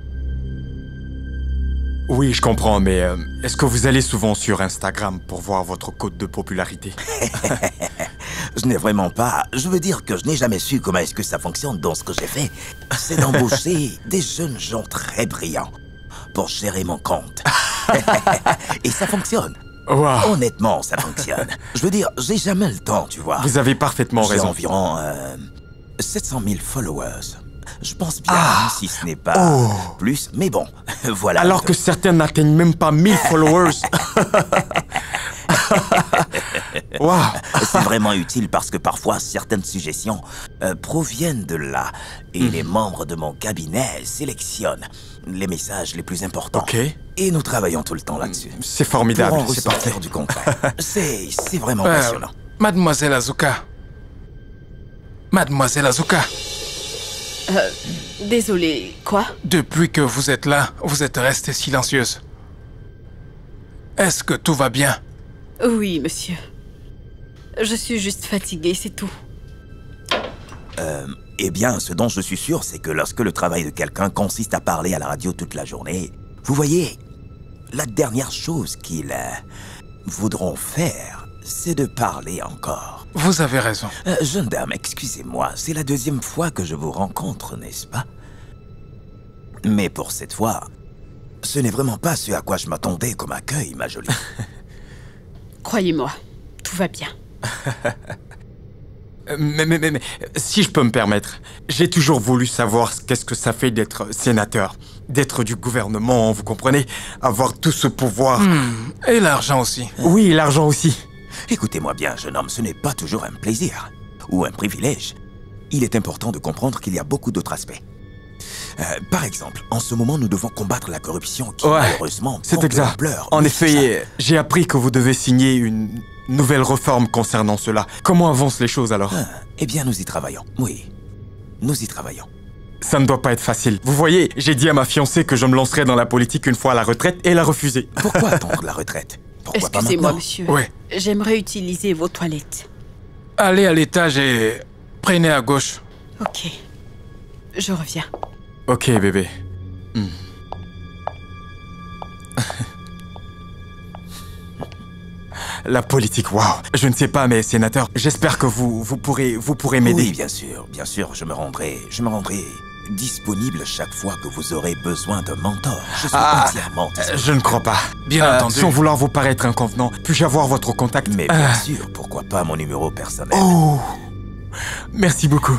Oui, je comprends, mais est-ce que vous allez souvent sur Instagram pour voir votre cote de popularité? Je n'ai vraiment pas... Je veux dire que je n'ai jamais su comment est-ce que ça fonctionne dans ce que j'ai fait. C'est d'embaucher des jeunes gens très brillants pour gérer mon compte. Et ça fonctionne. Wow. Honnêtement, ça fonctionne. Je veux dire, j'ai jamais le temps, tu vois. Vous avez parfaitement raison. J'ai environ 700 000 followers. Je pense bien, si ce n'est pas plus, mais bon, voilà. Alors que certains n'atteignent même pas 1000 followers. Wow. C'est vraiment utile parce que parfois, certaines suggestions proviennent de là. Et les membres de mon cabinet sélectionnent les messages les plus importants. Ok. Et nous travaillons tout le temps là-dessus. C'est formidable. Pour en ressortir du concret. C'est vraiment passionnant. Mademoiselle Azuka. Mademoiselle Azuka. Désolée, quoi? Depuis que vous êtes là, vous êtes restée silencieuse. Est-ce que tout va bien? Oui, monsieur. Je suis juste fatiguée, c'est tout. Eh bien, ce dont je suis sûr, c'est que lorsque le travail de quelqu'un consiste à parler à la radio toute la journée, vous voyez, la dernière chose qu'ils voudront faire, c'est de parler encore. Vous avez raison. Jeune dame, excusez-moi, c'est la deuxième fois que je vous rencontre, n'est-ce pas? Mais pour cette fois, ce n'est vraiment pas ce à quoi je m'attendais comme accueil, ma jolie. Croyez-moi, tout va bien. Mais, si je peux me permettre, j'ai toujours voulu savoir qu'est-ce que ça fait d'être sénateur, d'être du gouvernement, vous comprenez? Avoir tout ce pouvoir. Et l'argent aussi. Oui, l'argent aussi. Écoutez-moi bien, jeune homme, ce n'est pas toujours un plaisir ou un privilège. Il est important de comprendre qu'il y a beaucoup d'autres aspects. Par exemple, en ce moment, nous devons combattre la corruption qui, malheureusement, c'est exact. En effet, j'ai appris que vous devez signer une nouvelle réforme concernant cela. Comment avancent les choses alors? Eh bien, nous y travaillons. Oui, nous y travaillons. Ça ne doit pas être facile. Vous voyez, j'ai dit à ma fiancée que je me lancerais dans la politique une fois à la retraite et elle a refusé. Pourquoi attendre la retraite? Excusez-moi, monsieur. Oui. J'aimerais utiliser vos toilettes. Allez à l'étage et prenez à gauche. Ok. Je reviens. Ok, bébé. La politique, waouh. Je ne sais pas, mais sénateur, j'espère que vous pourrez m'aider. Oui, bien sûr, je me rendrai disponible chaque fois que vous aurez besoin d'un mentor. Je suis entièrement disponible. Je ne crois pas. Bien entendu. Sans vouloir vous paraître inconvenant, puis-je avoir votre contact? Mais bien sûr, pourquoi pas mon numéro personnel? Oh, merci beaucoup.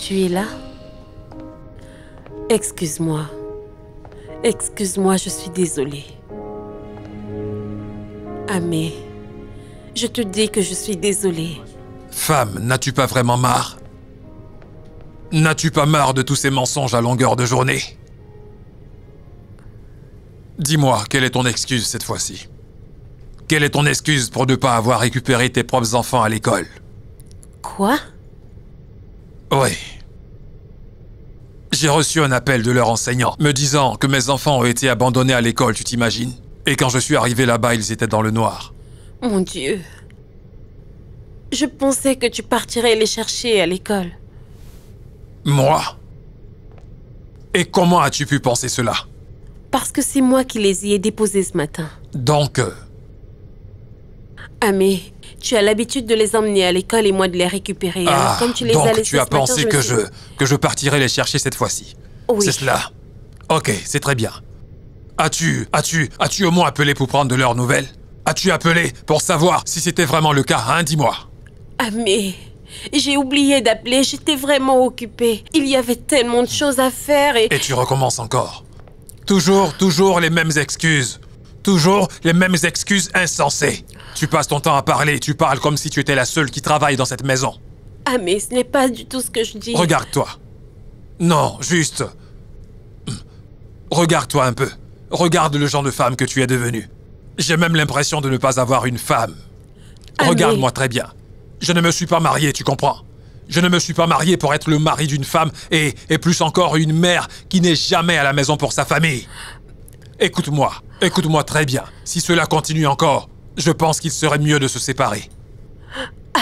Tu es là? Excuse-moi. Excuse-moi, je suis désolée. Amé, je te dis que je suis désolée. Femme, n'as-tu pas vraiment marre? N'as-tu pas marre de tous ces mensonges à longueur de journée? Dis-moi, quelle est ton excuse cette fois-ci? Quelle est ton excuse pour ne pas avoir récupéré tes propres enfants à l'école? Quoi? Oui. J'ai reçu un appel de leur enseignant me disant que mes enfants ont été abandonnés à l'école, tu t'imagines? Et quand je suis arrivé là-bas, ils étaient dans le noir. Mon Dieu. Je pensais que tu partirais les chercher à l'école. Moi? Et comment as-tu pu penser cela? Parce que c'est moi qui les y ai déposés ce matin. Donc... mais tu as l'habitude de les emmener à l'école et moi de les récupérer. Alors, comme tu les as laissés tu as ce matin, pensé que je partirais les chercher cette fois-ci. Oui. C'est cela. Ok, c'est très bien. As-tu au moins appelé pour prendre de leurs nouvelles? As-tu appelé pour savoir si c'était vraiment le cas, hein? Dis-moi. Mais j'ai oublié d'appeler, j'étais vraiment occupée. Il y avait tellement de choses à faire et... Et tu recommences encore. Toujours les mêmes excuses. Toujours les mêmes excuses insensées. Tu passes ton temps à parler, tu parles comme si tu étais la seule qui travaille dans cette maison. Mais ce n'est pas du tout ce que je dis. Regarde-toi. Non, juste... Regarde-toi un peu. Regarde le genre de femme que tu es devenue. J'ai même l'impression de ne pas avoir une femme. Regarde-moi très bien. Je ne me suis pas marié, tu comprends? Je ne me suis pas marié pour être le mari d'une femme et plus encore une mère qui n'est jamais à la maison pour sa famille. Écoute-moi très bien. Si cela continue encore, je pense qu'il serait mieux de se séparer.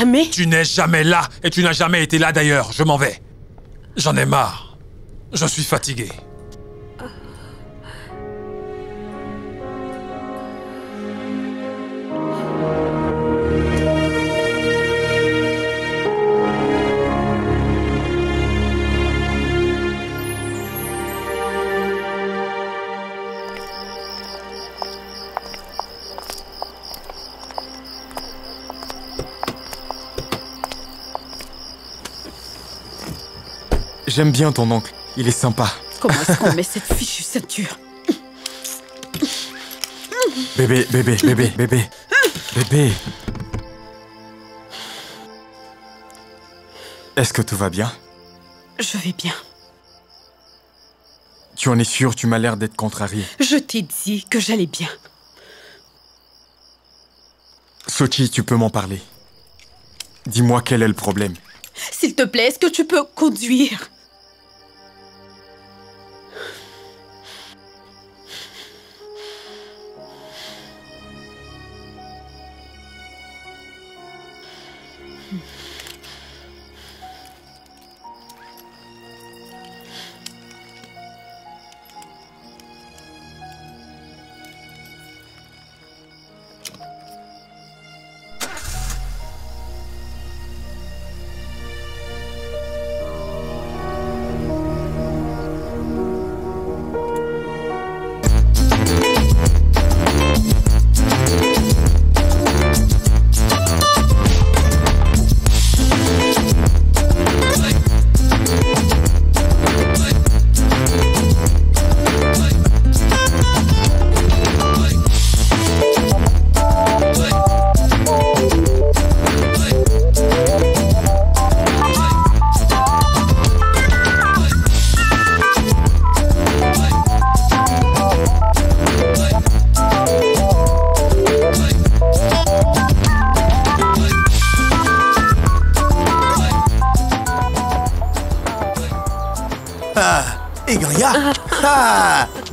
Mais... Tu n'es jamais là et tu n'as jamais été là d'ailleurs. Je m'en vais. J'en ai marre. Je suis fatigué. J'aime bien ton oncle. Il est sympa. Comment est-ce qu'on met cette fichue ceinture? Bébé. Est-ce que tout va bien? Je vais bien. Tu en es sûr? Tu m'as l'air d'être contrarié. Je t'ai dit que j'allais bien. Sochi, tu peux m'en parler. Dis-moi quel est le problème. S'il te plaît, est-ce que tu peux conduire?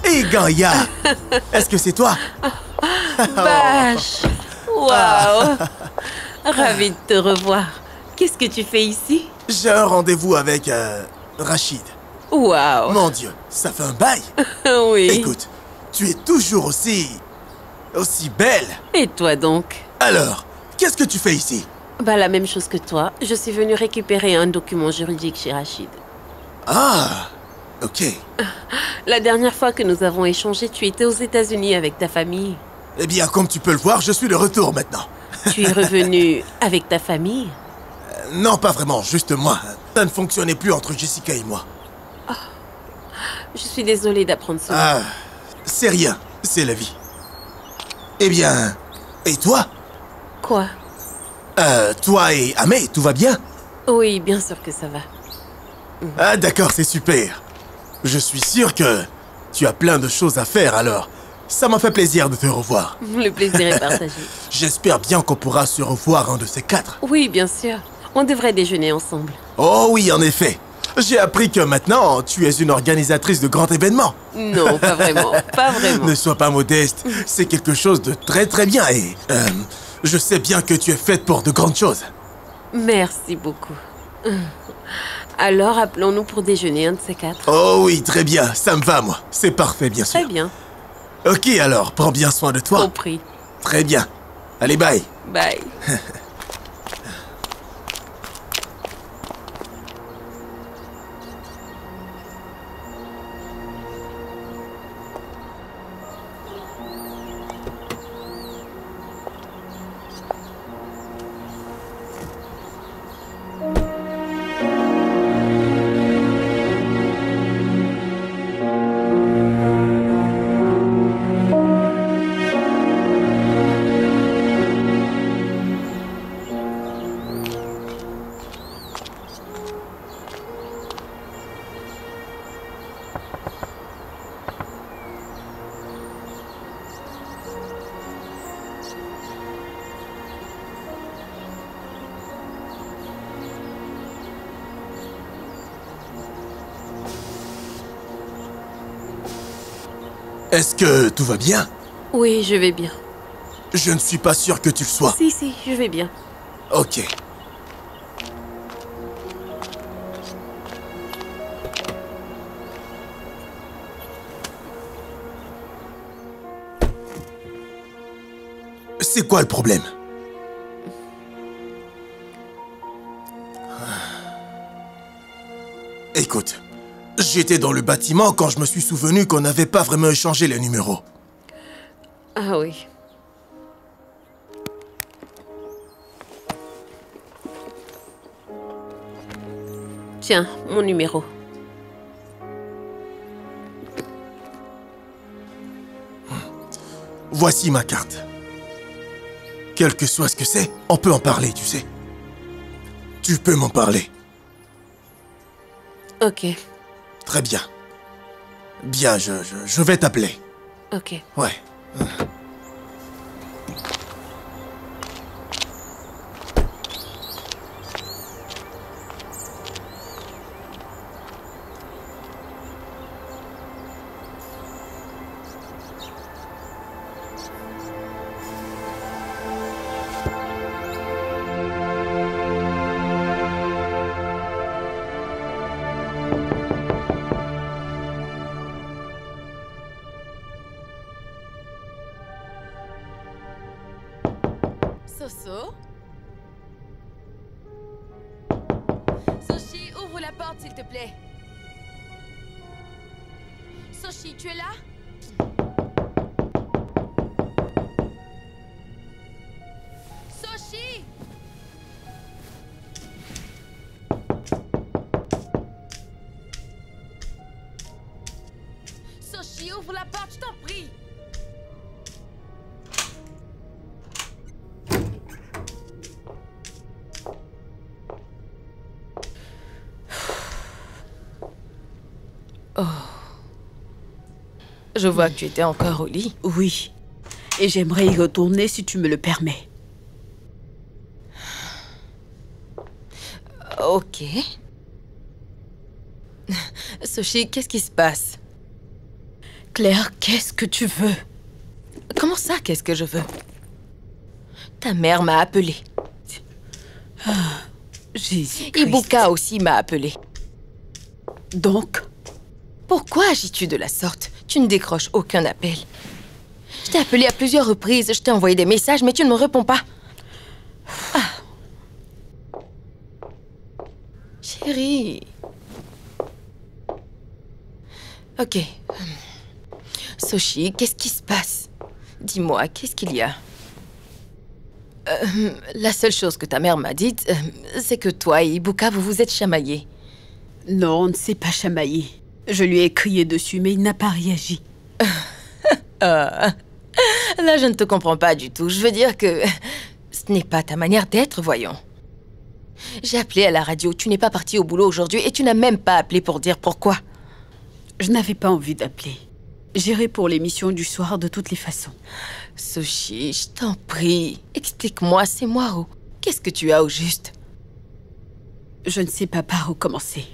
Eganya! Est-ce que c'est toi? Bash! Waouh! Ravi de te revoir. Qu'est-ce que tu fais ici? J'ai un rendez-vous avec Rachid. Waouh! Mon Dieu, ça fait un bail. Oui. Écoute, tu es toujours aussi belle. Et toi donc? Alors, qu'est-ce que tu fais ici? La même chose que toi. Je suis venue récupérer un document juridique chez Rachid. Ah, ok. La dernière fois que nous avons échangé, tu étais aux États-Unis avec ta famille. Eh bien, comme tu peux le voir, je suis de retour maintenant. Tu es revenu avec ta famille? Non, pas vraiment, juste moi. Ça ne fonctionnait plus entre Jessica et moi. Oh, je suis désolée d'apprendre ça. Ah, c'est rien, c'est la vie. Eh bien, et toi? Quoi? Toi et Amé, tout va bien? Oui, bien sûr que ça va. Ah, d'accord, c'est super. Je suis sûr que tu as plein de choses à faire, alors ça m'a fait plaisir de te revoir. Le plaisir est partagé. J'espère bien qu'on pourra se revoir un de ces quatre. Oui, bien sûr. On devrait déjeuner ensemble. Oh oui, en effet. J'ai appris que maintenant, tu es une organisatrice de grands événements. Non, pas vraiment, pas vraiment. Ne sois pas modeste, c'est quelque chose de très très bien et... je sais bien que tu es faite pour de grandes choses. Merci beaucoup. Alors, appelons-nous pour déjeuner, un de ces quatre. Oh oui, très bien. Ça me va, moi. C'est parfait, bien sûr. Très bien. Ok, alors, prends bien soin de toi. Compris. Très bien. Allez, bye. Bye. Est-ce que tout va bien? Oui, je vais bien. Je ne suis pas sûr que tu le sois. Si, je vais bien. Ok. C'est quoi le problème? Écoute, j'étais dans le bâtiment quand je me suis souvenu qu'on n'avait pas vraiment échangé les numéros. Ah oui. Tiens, mon numéro. Voici ma carte. Quel que soit ce que c'est, on peut en parler, tu sais. Tu peux m'en parler. Ok. Très bien. Bien, je vais t'appeler. Ok. Ouais. Soso? Soshi, ouvre la porte, s'il te plaît. Soshi, tu es là? Soshi! Soshi, ouvre la porte, je t'en prie! Oh. Je vois que tu étais encore au lit. Oui. Et j'aimerais y retourner si tu me le permets. Ok. Soshi, qu'est-ce qui se passe? Claire, qu'est-ce que tu veux? Comment ça, qu'est-ce que je veux? Ta mère m'a appelé. Ah, Jésus. Ibuka aussi m'a appelé. Donc? Pourquoi agis-tu de la sorte? Tu ne décroches aucun appel. Je t'ai appelé à plusieurs reprises, je t'ai envoyé des messages, mais tu ne me réponds pas. Ah. Chérie. Ok. Soshi, qu'est-ce qui se passe? Dis-moi, qu'est-ce qu'il y a? La seule chose que ta mère m'a dite, c'est que toi et Ibuka, vous vous êtes chamaillés. Non, on ne s'est pas chamaillé. Je lui ai crié dessus, mais il n'a pas réagi. Là, je ne te comprends pas du tout. Je veux dire que ce n'est pas ta manière d'être, voyons. J'ai appelé à la radio. Tu n'es pas parti au boulot aujourd'hui et tu n'as même pas appelé pour dire pourquoi. Je n'avais pas envie d'appeler. J'irai pour l'émission du soir de toutes les façons. Soshi, je t'en prie. Explique-moi, c'est moi ou... Qu'est-ce que tu as au juste? Je ne sais pas par où commencer.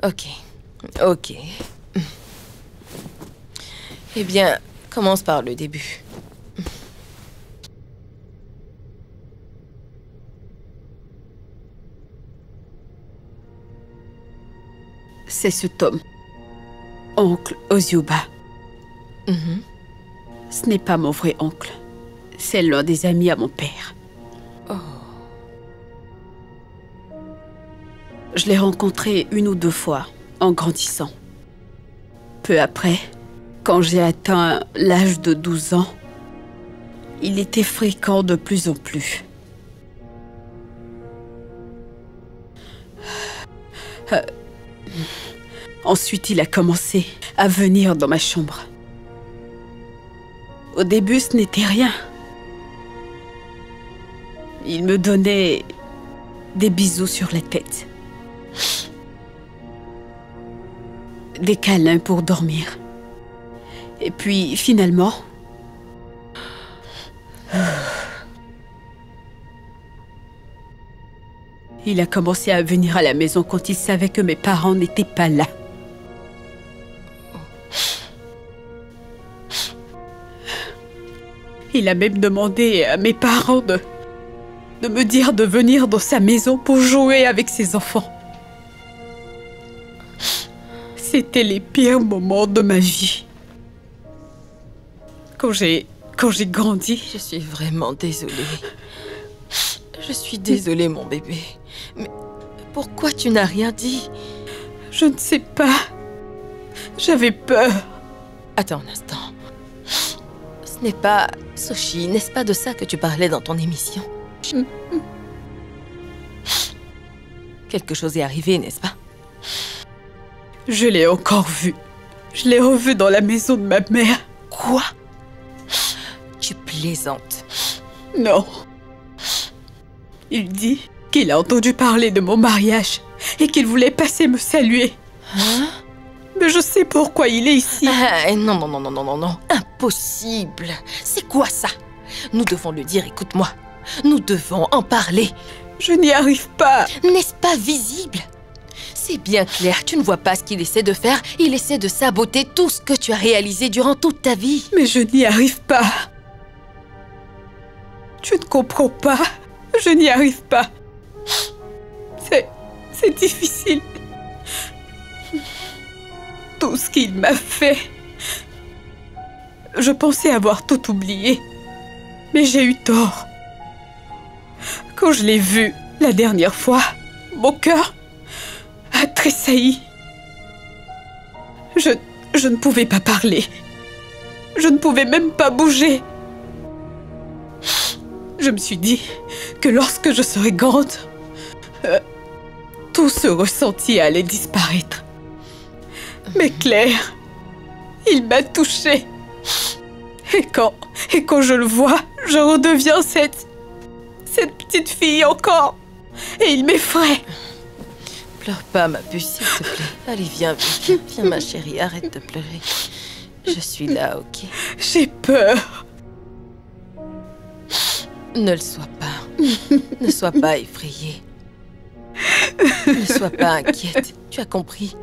Ok. Ok. Eh bien, commence par le début. c'est cet homme. Oncle Ozyoba. Ce n'est pas mon vrai oncle. C'est l'un des amis à mon père. Oh. Je l'ai rencontré 1 ou 2 fois, en grandissant. Peu après, quand j'ai atteint l'âge de 12 ans, il était fréquent de plus en plus. Ensuite, il a commencé à venir dans ma chambre. Au début, ce n'était rien. Il me donnait des bisous sur la tête. Des câlins pour dormir. Et puis, finalement... il a commencé à venir à la maison quand il savait que mes parents n'étaient pas là. Il a même demandé à mes parents de me dire de venir dans sa maison pour jouer avec ses enfants. C'était les pires moments de ma vie. Quand j'ai grandi... Je suis vraiment désolée. Je suis désolée, mon bébé. Mais pourquoi tu n'as rien dit? Je ne sais pas. J'avais peur. Attends un instant. Ce n'est pas... Soshi, n'est-ce pas de ça que tu parlais dans ton émission? Quelque chose est arrivé, n'est-ce pas? Je l'ai encore vu. Je l'ai revu dans la maison de ma mère. Quoi? Tu plaisantes? Non. Il dit qu'il a entendu parler de mon mariage et qu'il voulait passer me saluer. Hein? Mais je sais pourquoi il est ici. Non. Impossible. C'est quoi ça? Nous devons le dire, écoute-moi. Nous devons en parler. Je n'y arrive pas. N'est-ce pas visible? C'est bien clair, tu ne vois pas ce qu'il essaie de faire. Il essaie de saboter tout ce que tu as réalisé durant toute ta vie. Mais je n'y arrive pas. Tu ne comprends pas. Je n'y arrive pas. C'est difficile. Tout ce qu'il m'a fait. Je pensais avoir tout oublié. Mais j'ai eu tort. Quand je l'ai vu la dernière fois, mon cœur a tressailli. Je ne pouvais pas parler. Je ne pouvais même pas bouger. Je me suis dit que lorsque je serais grande, tout ce ressenti allait disparaître. Mais Claire, il m'a touchée. Et quand je le vois, je redeviens cette petite fille encore. Et il m'effraie. Pleure pas, ma puce, s'il te plaît. Allez, viens, viens, ma chérie, arrête de pleurer. Je suis là, ok? J'ai peur. Ne le sois pas. Ne sois pas effrayée. Ne sois pas inquiète. Tu as compris?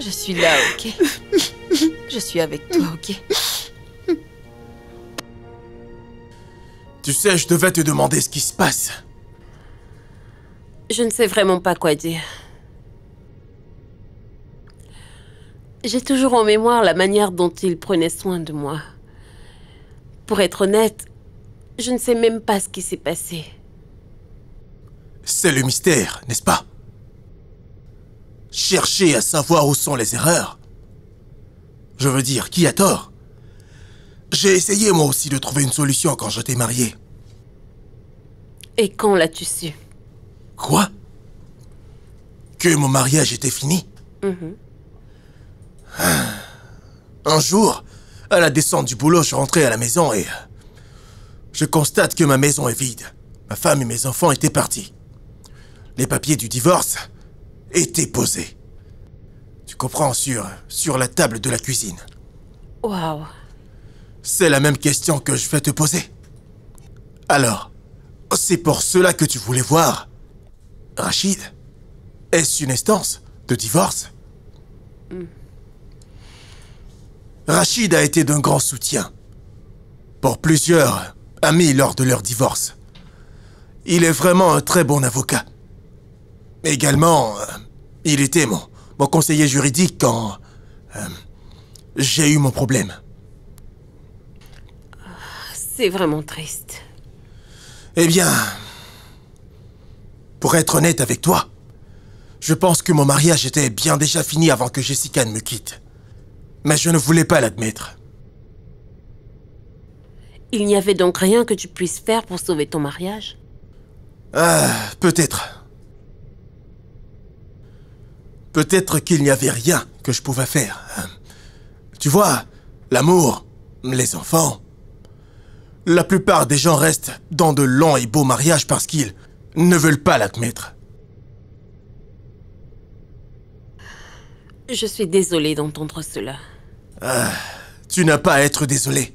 Je suis là, ok? Je suis avec toi, ok? Tu sais, je devais te demander ce qui se passe. Je ne sais vraiment pas quoi dire. J'ai toujours en mémoire la manière dont il prenait soin de moi. Pour être honnête, je ne sais même pas ce qui s'est passé. C'est le mystère, n'est-ce pas? Chercher à savoir où sont les erreurs. Je veux dire, qui a tort? J'ai essayé moi aussi de trouver une solution quand je t'ai marié. Et quand l'as-tu su? Quoi? Que mon mariage était fini? Un jour, à la descente du boulot, je rentrais à la maison et... je constate que ma maison est vide. Ma femme et mes enfants étaient partis. Les papiers du divorce étaient posés. Tu comprends, sur la table de la cuisine. Waouh. C'est la même question que je vais te poser. Alors, c'est pour cela que tu voulais voir Rachid? Est-ce une instance de divorce? Rachid a été d'un grand soutien pour plusieurs amis lors de leur divorce. Il est vraiment un très bon avocat. Également, il était mon mon conseiller juridique quand j'ai eu mon problème. C'est vraiment triste. Eh bien, pour être honnête avec toi, je pense que mon mariage était bien déjà fini avant que Jessica ne me quitte. Mais je ne voulais pas l'admettre. Il n'y avait donc rien que tu puisses faire pour sauver ton mariage? Peut-être. Peut-être qu'il n'y avait rien que je pouvais faire. Tu vois, l'amour, les enfants... La plupart des gens restent dans de longs et beaux mariages parce qu'ils ne veulent pas l'admettre. Je suis désolée d'entendre cela. Tu n'as pas à être désolé.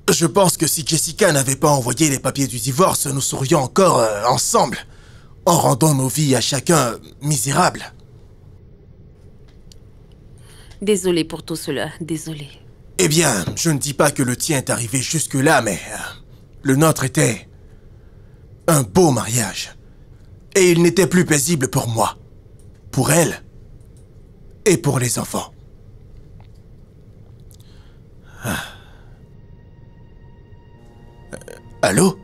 Je pense que si Jessica n'avait pas envoyé les papiers du divorce, nous serions encore ensemble, en rendant nos vies à chacun misérables. Désolée pour tout cela, désolée. Eh bien, je ne dis pas que le tien est arrivé jusque-là, mais le nôtre était un beau mariage. Et il n'était plus paisible pour moi, pour elle et pour les enfants. Allô?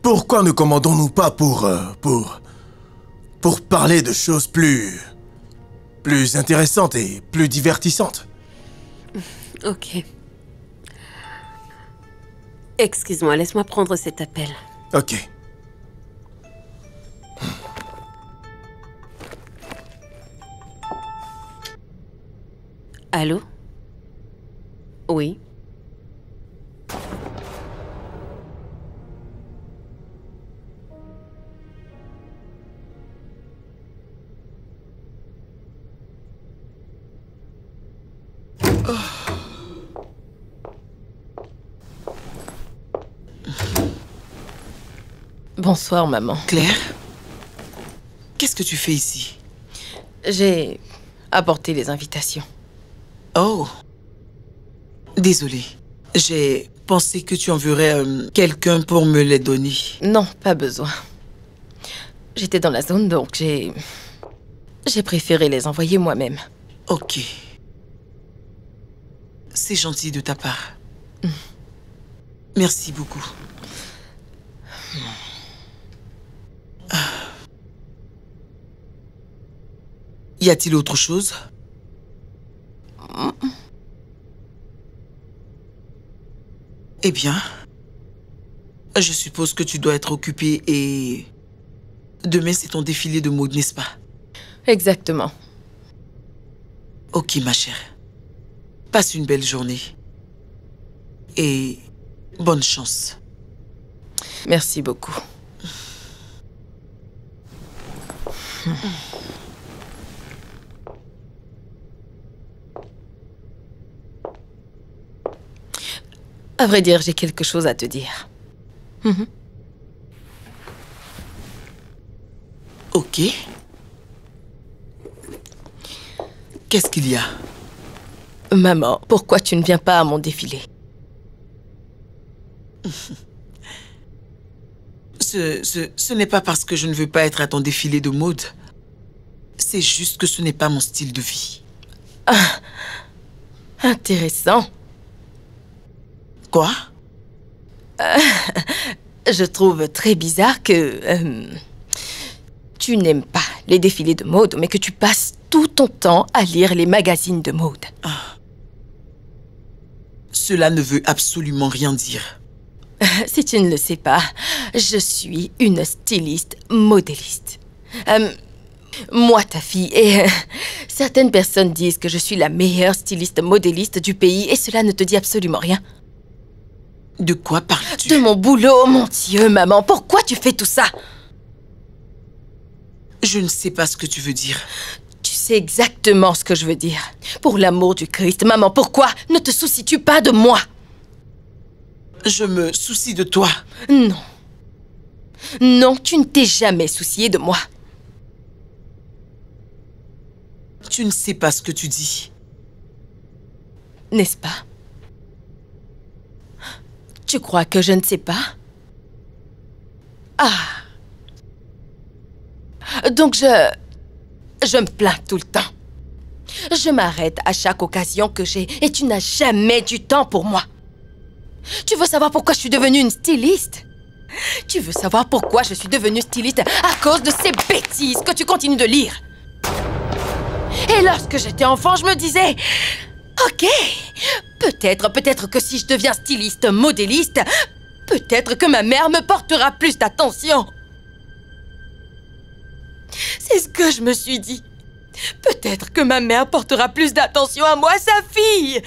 Pourquoi ne commandons-nous pas pour parler de choses plus intéressantes et plus divertissantes? Ok. Excuse-moi, laisse-moi prendre cet appel. Ok. Allô? Oui. Bonsoir, maman. Claire? Qu'est-ce que tu fais ici? J'ai apporté les invitations. Oh. Désolée. J'ai pensé que tu enverrais quelqu'un pour me les donner. Non, pas besoin. J'étais dans la zone, donc j'ai préféré les envoyer moi-même. Ok. C'est gentil de ta part. Merci beaucoup. Y a-t-il autre chose? Eh bien, je suppose que tu dois être occupée et... Demain, c'est ton défilé de mode, n'est-ce pas? Exactement. Ok, ma chère. Passe une belle journée. Et bonne chance. Merci beaucoup. À vrai dire, j'ai quelque chose à te dire. Ok. Qu'est-ce qu'il y a? Maman, pourquoi tu ne viens pas à mon défilé? Ce n'est pas parce que je ne veux pas être à ton défilé de mode. C'est juste que ce n'est pas mon style de vie. Ah, intéressant. Quoi? Je trouve très bizarre que tu n'aimes pas les défilés de mode, mais que tu passes tout ton temps à lire les magazines de mode. Cela ne veut absolument rien dire. Si tu ne le sais pas, je suis une styliste modéliste. Moi, ta fille, et certaines personnes disent que je suis la meilleure styliste modéliste du pays et cela ne te dit absolument rien. De quoi parles-tu? De mon boulot, mon Dieu, maman, pourquoi tu fais tout ça? Je ne sais pas ce que tu veux dire. Tu sais exactement ce que je veux dire. Pour l'amour du Christ, maman, pourquoi ne te soucies-tu pas de moi? Je me soucie de toi. Non. Non, tu ne t'es jamais soucié de moi. Tu ne sais pas ce que tu dis. N'est-ce pas? Tu crois que je ne sais pas? Ah. Donc Je me plains tout le temps. Je m'arrête à chaque occasion que j'ai et tu n'as jamais du temps pour moi. Tu veux savoir pourquoi je suis devenue une styliste? Tu veux savoir pourquoi je suis devenue styliste à cause de ces bêtises que tu continues de lire? Et lorsque j'étais enfant, je me disais... Ok, peut-être que si je deviens styliste modéliste, peut-être que ma mère me portera plus d'attention. C'est ce que je me suis dit. Peut-être que ma mère portera plus d'attention à moi, sa fille.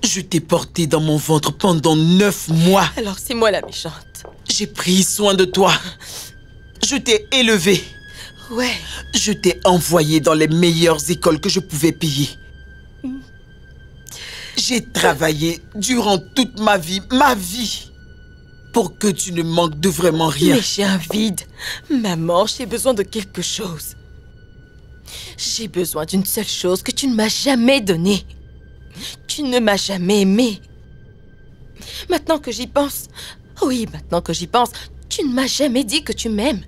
Je t'ai porté dans mon ventre pendant 9 mois. Alors c'est moi la méchante. J'ai pris soin de toi. Je t'ai élevé. Ouais. Je t'ai envoyé dans les meilleures écoles que je pouvais payer. J'ai travaillé durant toute ma vie, pour que tu ne manques de vraiment rien. Mais j'ai un vide. Maman, j'ai besoin de quelque chose. J'ai besoin d'une seule chose que tu ne m'as jamais donnée. Tu ne m'as jamais aimée. Maintenant que j'y pense, tu ne m'as jamais dit que tu m'aimes.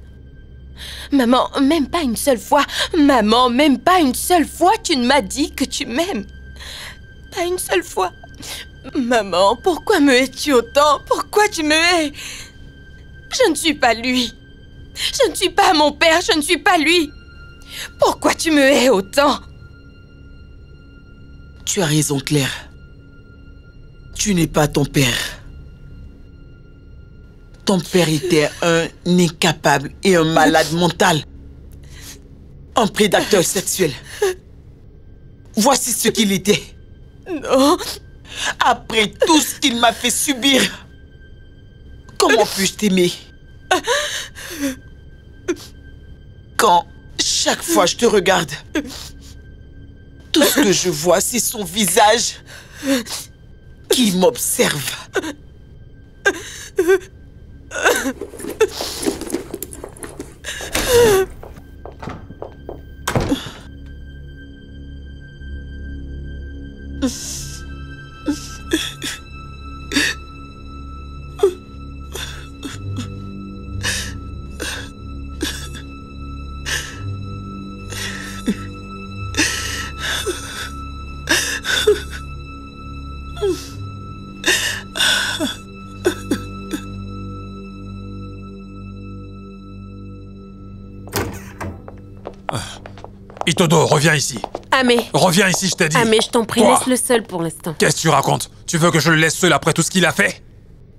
Maman, même pas une seule fois. Maman, même pas une seule fois, tu ne m'as dit que tu m'aimes. Pas une seule fois. Maman, pourquoi me hais-tu autant? Pourquoi tu me hais? Je ne suis pas lui. Je ne suis pas mon père, je ne suis pas lui. Pourquoi tu me hais autant? Tu as raison, Claire. Tu n'es pas ton père. Ton père était un incapable et un malade mental. Un prédateur sexuel. Voici ce qu'il était. Non. Après tout ce qu'il m'a fait subir, comment puis-je t'aimer? Quand chaque fois je te regarde, tout ce que je vois, c'est son visage qui m'observe. Itodo, reviens ici. Amé. Reviens ici, je t'ai dit. Amé, je t'en prie, Quoi? laisse-le seul pour l'instant. Qu'est-ce que tu racontes? Tu veux que je le laisse seul après tout ce qu'il a fait?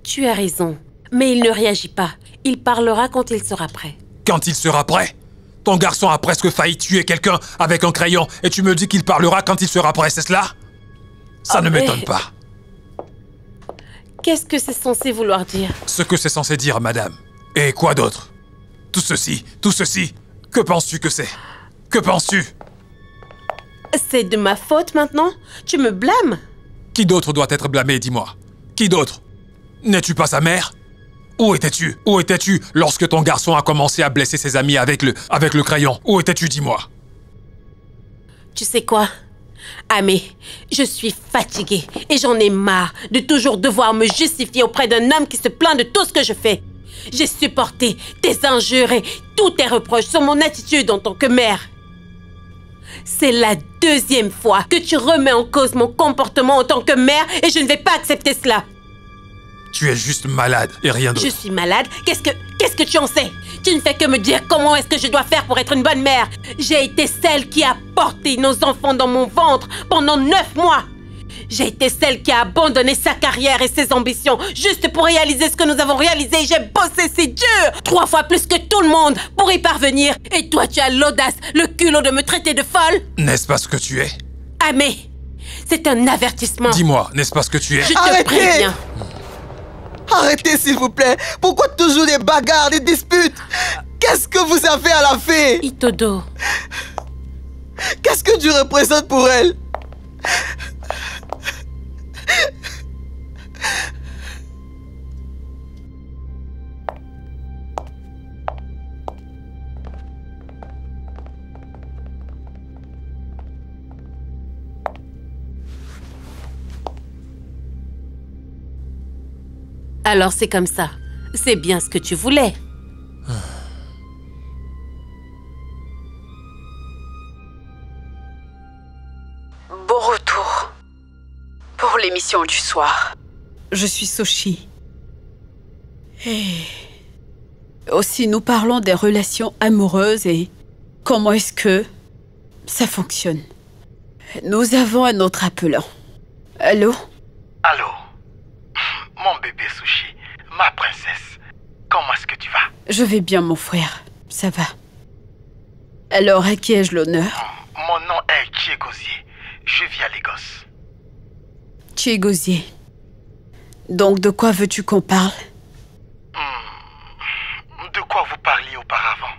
Tu as raison, mais il ne réagit pas. Il parlera quand il sera prêt. Quand il sera prêt? Ton garçon a presque failli tuer quelqu'un avec un crayon et tu me dis qu'il parlera quand il sera prêt, c'est cela? Ça ne m'étonne pas. Qu'est-ce que c'est censé vouloir dire? Ce que c'est censé dire, madame. Et quoi d'autre? Tout ceci, que penses-tu que c'est? Que penses-tu? C'est de ma faute maintenant? Tu me blâmes? Qui d'autre doit être blâmé, dis-moi? Qui d'autre? N'es-tu pas sa mère? Où étais-tu? Où étais-tu lorsque ton garçon a commencé à blesser ses amis avec le crayon? Où étais-tu, dis-moi? Tu sais quoi? Amé, je suis fatiguée et j'en ai marre de toujours devoir me justifier auprès d'un homme qui se plaint de tout ce que je fais. J'ai supporté tes injures et tous tes reproches sur mon attitude en tant que mère. C'est la deuxième fois que tu remets en cause mon comportement en tant que mère et je ne vais pas accepter cela. Tu es juste malade et rien d'autre. Je suis malade? Qu'est-ce que tu en sais? Tu ne fais que me dire comment est-ce que je dois faire pour être une bonne mère. J'ai été celle qui a porté nos enfants dans mon ventre pendant 9 mois. J'ai été celle qui a abandonné sa carrière et ses ambitions juste pour réaliser ce que nous avons réalisé. J'ai bossé si dur, 3 fois plus que tout le monde pour y parvenir. Et toi, tu as l'audace, le culot de me traiter de folle? N'est-ce pas ce que tu es? Amé, c'est un avertissement. Dis-moi, n'est-ce pas ce que tu es? Je te préviens. Arrêtez, s'il vous plaît. Pourquoi toujours des bagarres, des disputes? Qu'est-ce que vous avez à la fée? Itodo. Qu'est-ce que tu représentes pour elle? Alors c'est comme ça. C'est bien ce que tu voulais. l'émission du soir. Je suis Soshi. Et aussi, nous parlons des relations amoureuses et comment est-ce que ça fonctionne. Nous avons un autre appelant. Allô? Allô? Mon bébé Sushi, ma princesse, comment est-ce que tu vas? Je vais bien, mon frère. Ça va. Alors, à qui ai-je l'honneur? Mon nom est Chiegozie. Je vis à Lagos. Chiegozie. Donc, de quoi veux-tu qu'on parle? De quoi vous parliez auparavant?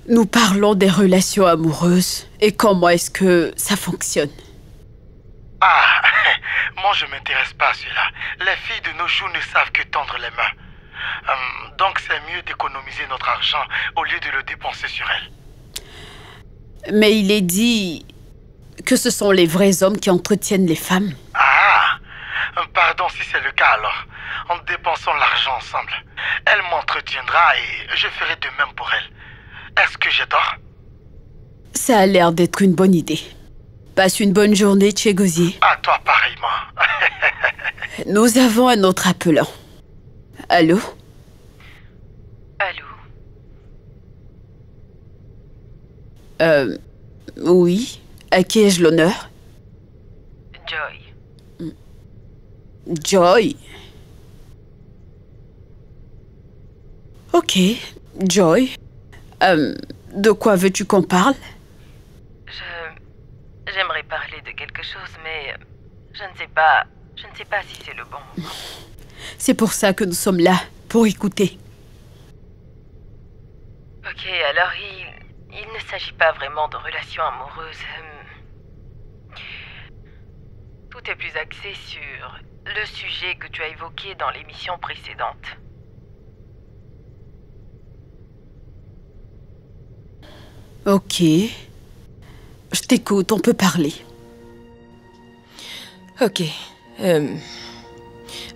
Nous parlons des relations amoureuses et comment est-ce que ça fonctionne. Ah, moi je m'intéresse pas à cela. Les filles de nos jours ne savent que tendre les mains. Donc c'est mieux d'économiser notre argent au lieu de le dépenser sur elles. Mais il est dit que ce sont les vrais hommes qui entretiennent les femmes. Ah, pardon si c'est le cas alors. En dépensant l'argent ensemble, elle m'entretiendra et je ferai de même pour elle. Est-ce que j'ai tort? Ça a l'air d'être une bonne idée. Passe une bonne journée, Chiegozie. À toi pareillement. Nous avons un autre appelant. Allô? Allô? Oui. À qui ai-je l'honneur? Joy. Joy? Ok, Joy. De quoi veux-tu qu'on parle? J'aimerais parler de quelque chose, mais je ne sais pas si c'est le bon moment. C'est pour ça que nous sommes là, pour écouter. Ok, alors il ne s'agit pas vraiment de relations amoureuses. Tout est plus axé sur le sujet que tu as évoqué dans l'émission précédente. Ok. Je t'écoute, on peut parler. Ok.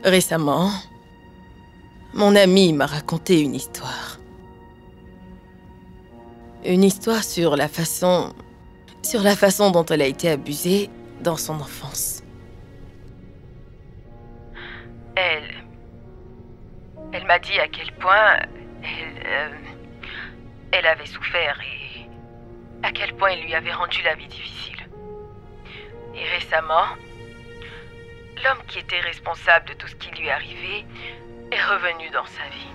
Récemment, mon ami m'a raconté une histoire. Une histoire sur la façon dont elle a été abusée dans son enfance. Elle m'a dit à quel point elle avait souffert et à quel point il lui avait rendu la vie difficile. Et récemment, l'homme qui était responsable de tout ce qui lui arrivait est revenu dans sa vie.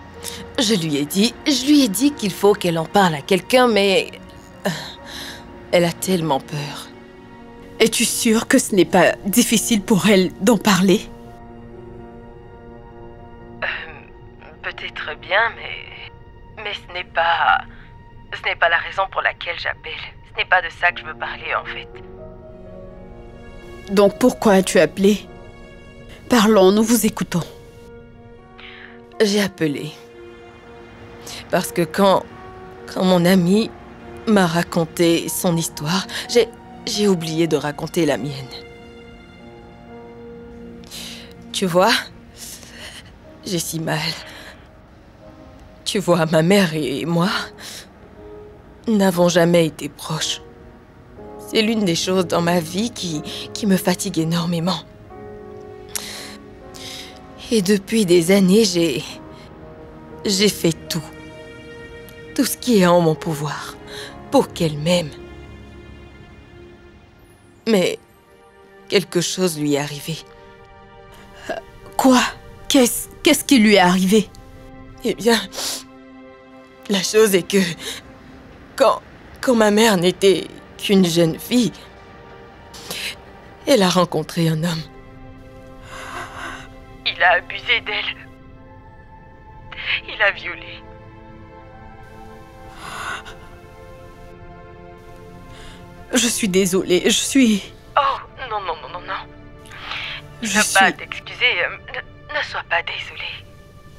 Je lui ai dit qu'il faut qu'elle en parle à quelqu'un, mais elle a tellement peur. Es-tu sûre que ce n'est pas difficile pour elle d'en parler? Peut-être bien, mais ce n'est pas la raison pour laquelle j'appelle. Ce n'est pas de ça que je veux parler, en fait. Donc pourquoi as-tu appelé? Parlons, nous vous écoutons. J'ai appelé parce que quand mon ami m'a raconté son histoire, j'ai oublié de raconter la mienne. Tu vois, j'ai si mal. Tu vois, ma mère et moi n'avons jamais été proches. C'est l'une des choses dans ma vie qui me fatigue énormément. Et depuis des années, j'ai fait tout ce qui est en mon pouvoir pour qu'elle m'aime. Mais quelque chose lui est arrivé. Quoi? Qu'est-ce qui lui est arrivé? Eh bien, la chose est que quand ma mère n'était qu'une jeune fille, elle a rencontré un homme. Il a abusé d'elle. Il a violé. Je suis désolée, je suis... Oh, non. Je ne veux pas t'excuser. Ne sois pas désolée.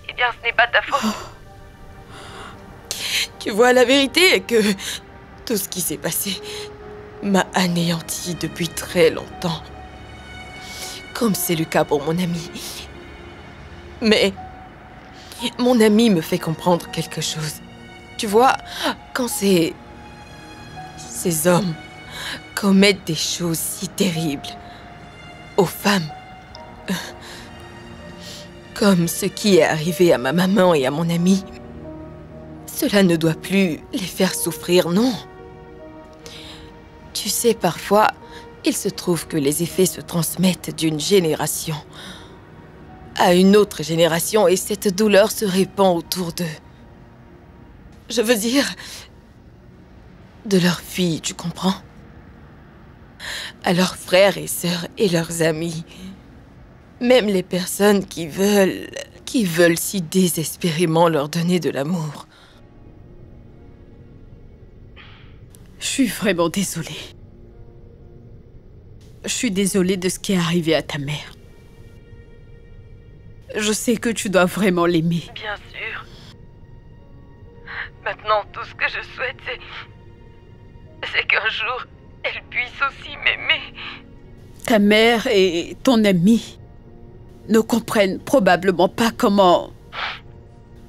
Eh bien, ce n'est pas ta faute. Tu vois, la vérité est que tout ce qui s'est passé m'a anéanti depuis très longtemps. Comme c'est le cas pour mon ami. Mais mon ami me fait comprendre quelque chose. Tu vois, quand ces hommes commettent des choses si terribles aux femmes, Comme ce qui est arrivé à ma maman et à mon ami, cela ne doit plus les faire souffrir, non. Tu sais, parfois, il se trouve que les effets se transmettent d'une génération à une autre génération et cette douleur se répand autour d'eux. Je veux dire, de leurs filles, tu comprends? À leurs frères et sœurs et leurs amis. Même les personnes qui veulent si désespérément leur donner de l'amour. Je suis vraiment désolée. Je suis désolée de ce qui est arrivé à ta mère. Je sais que tu dois vraiment l'aimer. Bien sûr. Maintenant, tout ce que je souhaite, c'est qu'un jour, elle puisse aussi m'aimer. Ta mère et ton ami ne comprennent probablement pas comment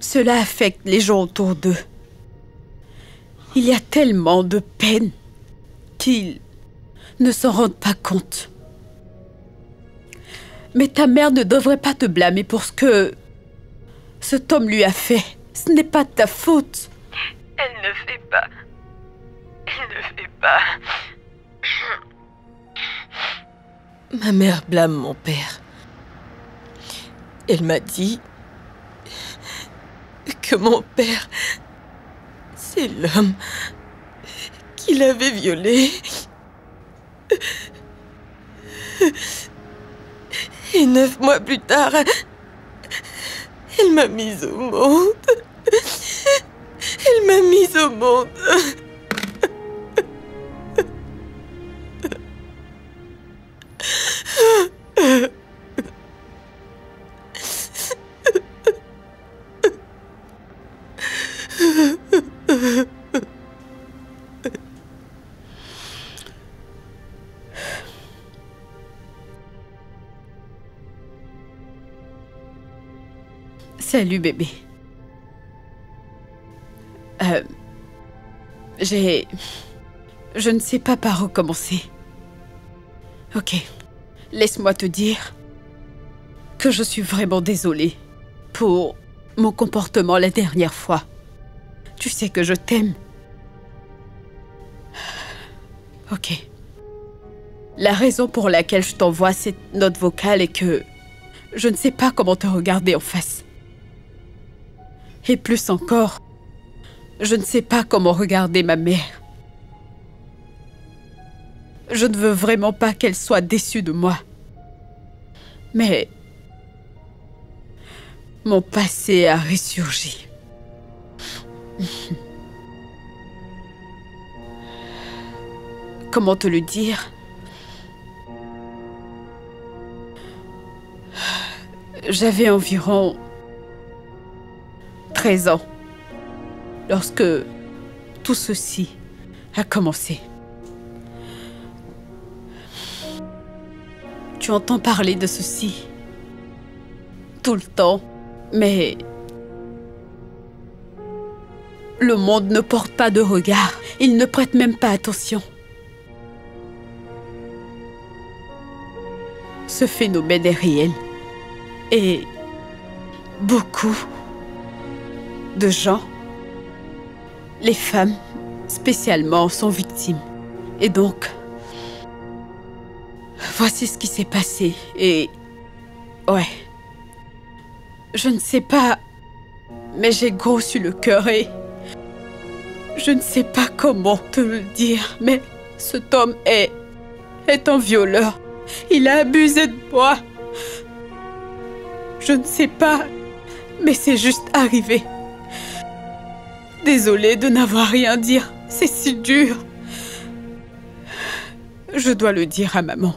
cela affecte les gens autour d'eux. Il y a tellement de peine qu'ils ne s'en rendent pas compte. Mais ta mère ne devrait pas te blâmer pour ce que cet homme lui a fait. Ce n'est pas de ta faute. Elle ne fait pas. Elle ne fait pas. Ma mère blâme mon père. Elle m'a dit que mon père, c'est l'homme qui l'avait violée. Et 9 mois plus tard, elle m'a mise au monde. Elle m'a mise au monde. Salut bébé. Je ne sais pas par où commencer. Ok. Laisse-moi te dire que je suis vraiment désolée pour mon comportement la dernière fois. Tu sais que je t'aime. Ok. La raison pour laquelle je t'envoie cette note vocale est que je ne sais pas comment te regarder en face. Et plus encore, je ne sais pas comment regarder ma mère. Je ne veux vraiment pas qu'elle soit déçue de moi. Mais mon passé a ressurgi. Comment te le dire? J'avais environ 13 ans lorsque tout ceci a commencé. Tu entends parler de ceci tout le temps, mais le monde ne porte pas de regard. Il ne prête même pas attention. Ce phénomène est réel. Et beaucoup de gens, les femmes spécialement, sont victimes. Et donc, voici ce qui s'est passé. Et ouais, je ne sais pas, mais j'ai grossi le cœur et je ne sais pas comment te le dire, mais cet homme est un violeur. Il a abusé de moi. Je ne sais pas, mais c'est juste arrivé. Désolée de n'avoir rien à dire. C'est si dur. Je dois le dire à maman.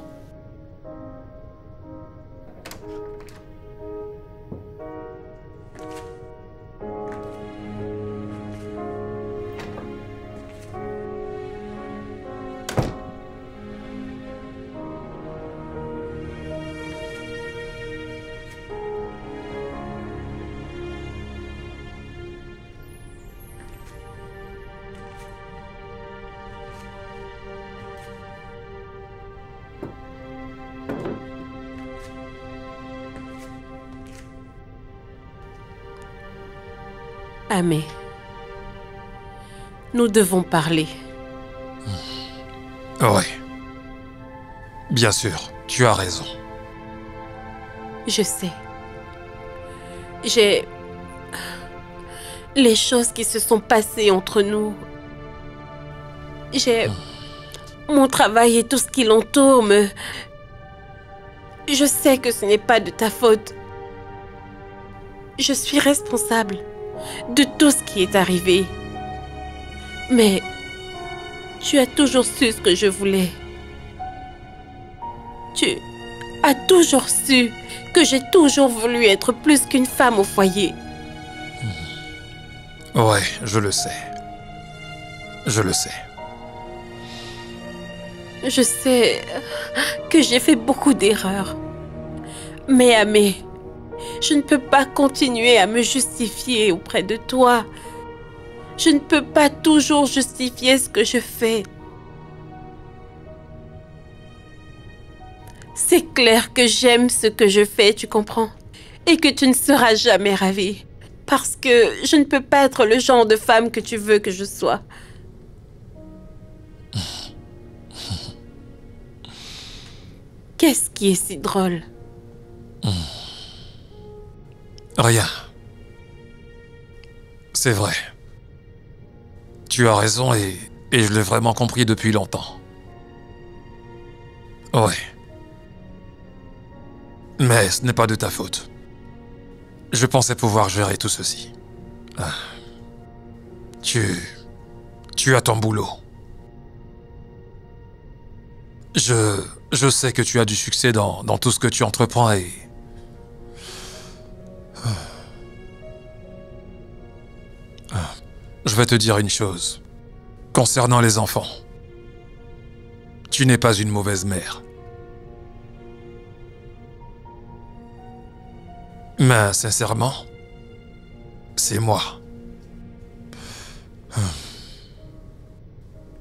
Amé, nous devons parler. Oui. Bien sûr, tu as raison. Je sais. Les choses qui se sont passées entre nous. Mon travail et tout ce qui l'entoure me... Je sais que ce n'est pas de ta faute. Je suis responsable de tout ce qui est arrivé. Mais tu as toujours su ce que je voulais. Tu as toujours su que j'ai toujours voulu être plus qu'une femme au foyer. Ouais, je le sais. Je le sais. Je sais que j'ai fait beaucoup d'erreurs. Mais Amé, je ne peux pas continuer à me justifier auprès de toi. Je ne peux pas toujours justifier ce que je fais. C'est clair que j'aime ce que je fais, tu comprends? Et que tu ne seras jamais ravie. Parce que je ne peux pas être le genre de femme que tu veux que je sois. Qu'est-ce qui est si drôle? Rien. C'est vrai. Tu as raison et je l'ai vraiment compris depuis longtemps. Ouais. Mais ce n'est pas de ta faute. Je pensais pouvoir gérer tout ceci. Tu as ton boulot. Je sais que tu as du succès dans tout ce que tu entreprends et... Je vais te dire une chose. Concernant les enfants, tu n'es pas une mauvaise mère. Mais sincèrement, c'est moi.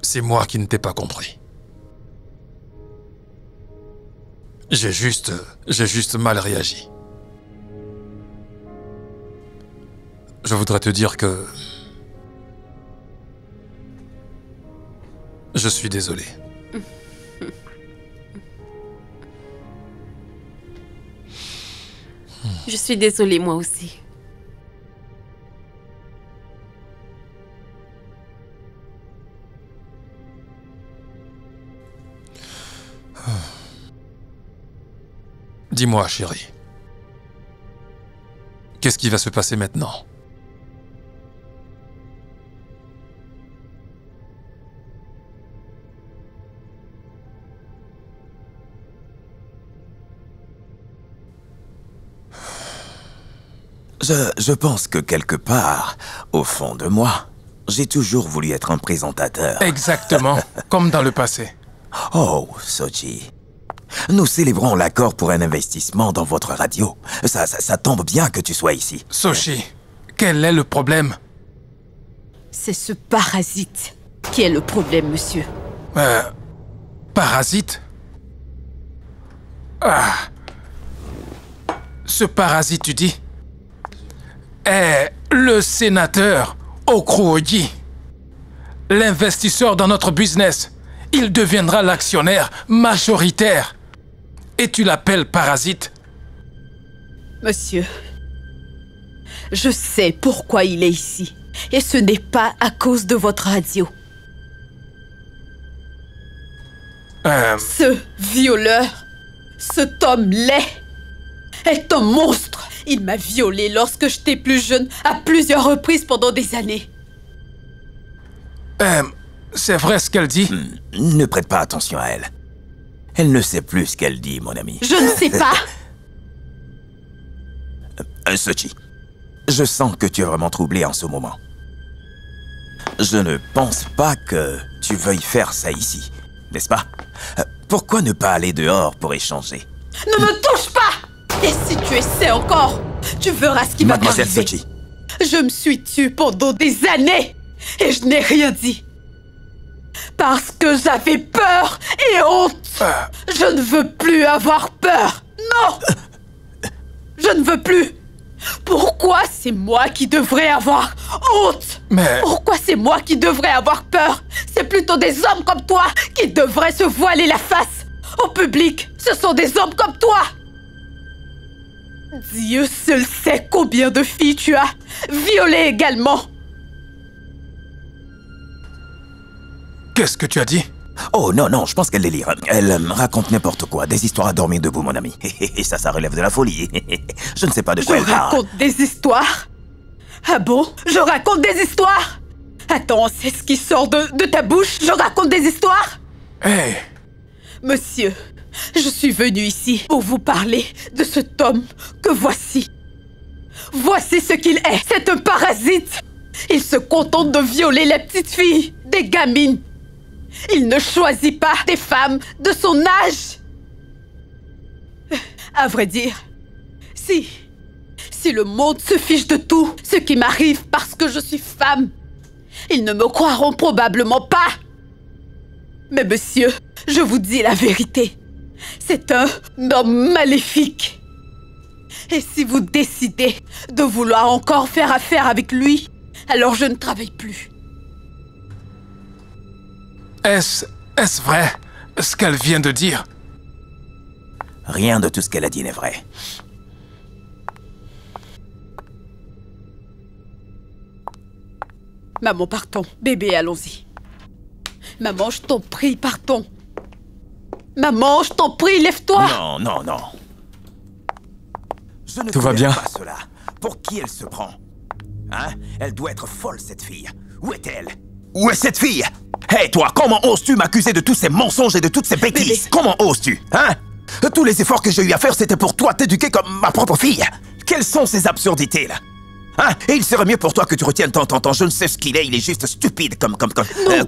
C'est moi qui ne t'ai pas compris. J'ai juste mal réagi. Je voudrais te dire que... Je suis désolé. Je suis désolée, moi aussi. Dis-moi, chérie. Qu'est-ce qui va se passer maintenant? Je pense que quelque part, au fond de moi, j'ai toujours voulu être un présentateur. Exactement, comme dans le passé. Oh, Sochi. Nous célébrons l'accord pour un investissement dans votre radio. Ça tombe bien que tu sois ici. Sochi, quel est le problème? C'est ce parasite qui est le problème, monsieur. Parasite? Ah. Ce parasite, tu dis, est le sénateur Okruoji, l'investisseur dans notre business. Il deviendra l'actionnaire majoritaire. Et tu l'appelles parasite? Monsieur, je sais pourquoi il est ici. Et ce n'est pas à cause de votre radio. Ce violeur, cet homme laid, est un monstre. Il m'a violée lorsque j'étais plus jeune, à plusieurs reprises pendant des années. C'est vrai ce qu'elle dit? Ne prête pas attention à elle. Elle ne sait plus ce qu'elle dit, mon ami. Je ne sais pas. Sochi, je sens que tu es vraiment troublé en ce moment. Je ne pense pas que tu veuilles faire ça ici, n'est-ce pas? Pourquoi ne pas aller dehors pour échanger? Ne me touche pas! Et si tu essaies encore, tu verras ce qui va t'arriver. Mademoiselle Sochi. Je me suis tue pendant des années et je n'ai rien dit. Parce que j'avais peur et honte. Je ne veux plus avoir peur. Non! Je ne veux plus. Pourquoi c'est moi qui devrais avoir honte? Mais... Pourquoi c'est moi qui devrais avoir peur? C'est plutôt des hommes comme toi qui devraient se voiler la face. Au public, ce sont des hommes comme toi. Dieu seul sait combien de filles tu as violées également. Qu'est-ce que tu as dit? Oh non, non, je pense qu'elle délire. Elle raconte n'importe quoi, des histoires à dormir debout, mon ami. Et ça relève de la folie. Je ne sais pas de quoi elle Je parle. raconte des histoires? Ah bon? Je raconte des histoires? Attends, c'est ce qui sort de ta bouche? Je raconte des histoires? Hey! Monsieur, je suis venue ici pour vous parler de cet homme que voici. Voici ce qu'il est. C'est un parasite. Il se contente de violer les petites filles, des gamines. Il ne choisit pas des femmes de son âge. À vrai dire, si le monde se fiche de tout ce qui m'arrive parce que je suis femme, ils ne me croiront probablement pas. Mais monsieur, je vous dis la vérité. C'est un homme maléfique. Et si vous décidez de vouloir encore faire affaire avec lui, alors je ne travaille plus. Est-ce vrai ce qu'elle vient de dire? Rien de tout ce qu'elle a dit n'est vrai. Maman, partons. Bébé, allons-y. Maman, je t'en prie, partons. Maman, je t'en prie, lève-toi. Non, non, non. Je ne Tout va tolère bien? pas cela. Pour qui elle se prend? Hein? Elle doit être folle, cette fille. Où est-elle? Où est cette fille? Hé, toi, comment oses-tu m'accuser de tous ces mensonges et de toutes ces bêtises? Bébé. Comment oses-tu? Hein? Tous les efforts que j'ai eu à faire, c'était pour toi t'éduquer comme ma propre fille. Quelles sont ces absurdités-là? Hein? Et il serait mieux pour toi que tu retiennes ton. Je ne sais ce qu'il est juste stupide comme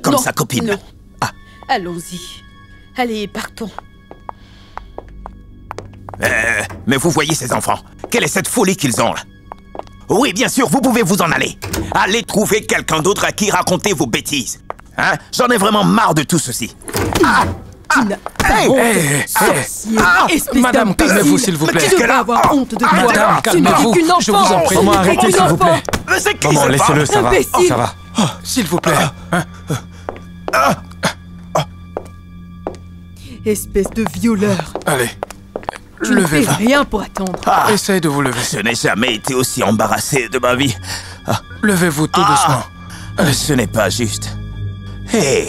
Non, sa copine. Non. Ah. Allons-y. Allez, partons. Mais vous voyez ces enfants? Quelle est cette folie qu'ils ont là? Oui, bien sûr, vous pouvez vous en aller. Allez trouver quelqu'un d'autre à qui raconter vos bêtises. Hein? J'en ai vraiment marre de tout ceci. Madame, calmez-vous, s'il vous plaît. Tu devrais avoir honte de toi. Madame, calmez-vous. Je vous en prie. Maman, arrêtez, s'il vous plaît. Maman, laissez-le, ça va. Ça va. S'il vous plaît. Espèce de violeur. Allez, Tu ne fais levez-vous. rien pour attendre. Essayez de vous lever. Je n'ai jamais été aussi embarrassé de ma vie. Levez-vous tout doucement. Ce n'est pas juste. Hé!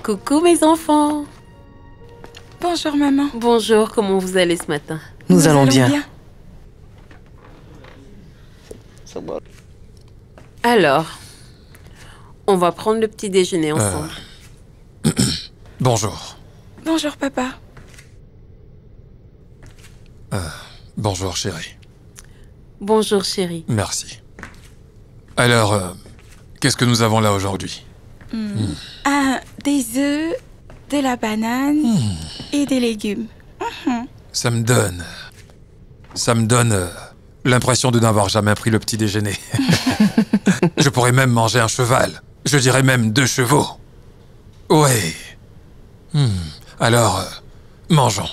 Coucou mes enfants. Bonjour maman. Bonjour, comment vous allez ce matin? Nous allons bien. Alors, on va prendre le petit déjeuner ensemble. Bonjour. Bonjour papa. Bonjour, chérie. Bonjour chérie. Merci. Alors, qu'est-ce que nous avons là aujourd'hui? Des œufs, de la banane et des légumes. Ça me donne l'impression de n'avoir jamais pris le petit déjeuner. Je pourrais même manger un cheval. Je dirais même 2 chevaux. Ouais. Alors, mangeons.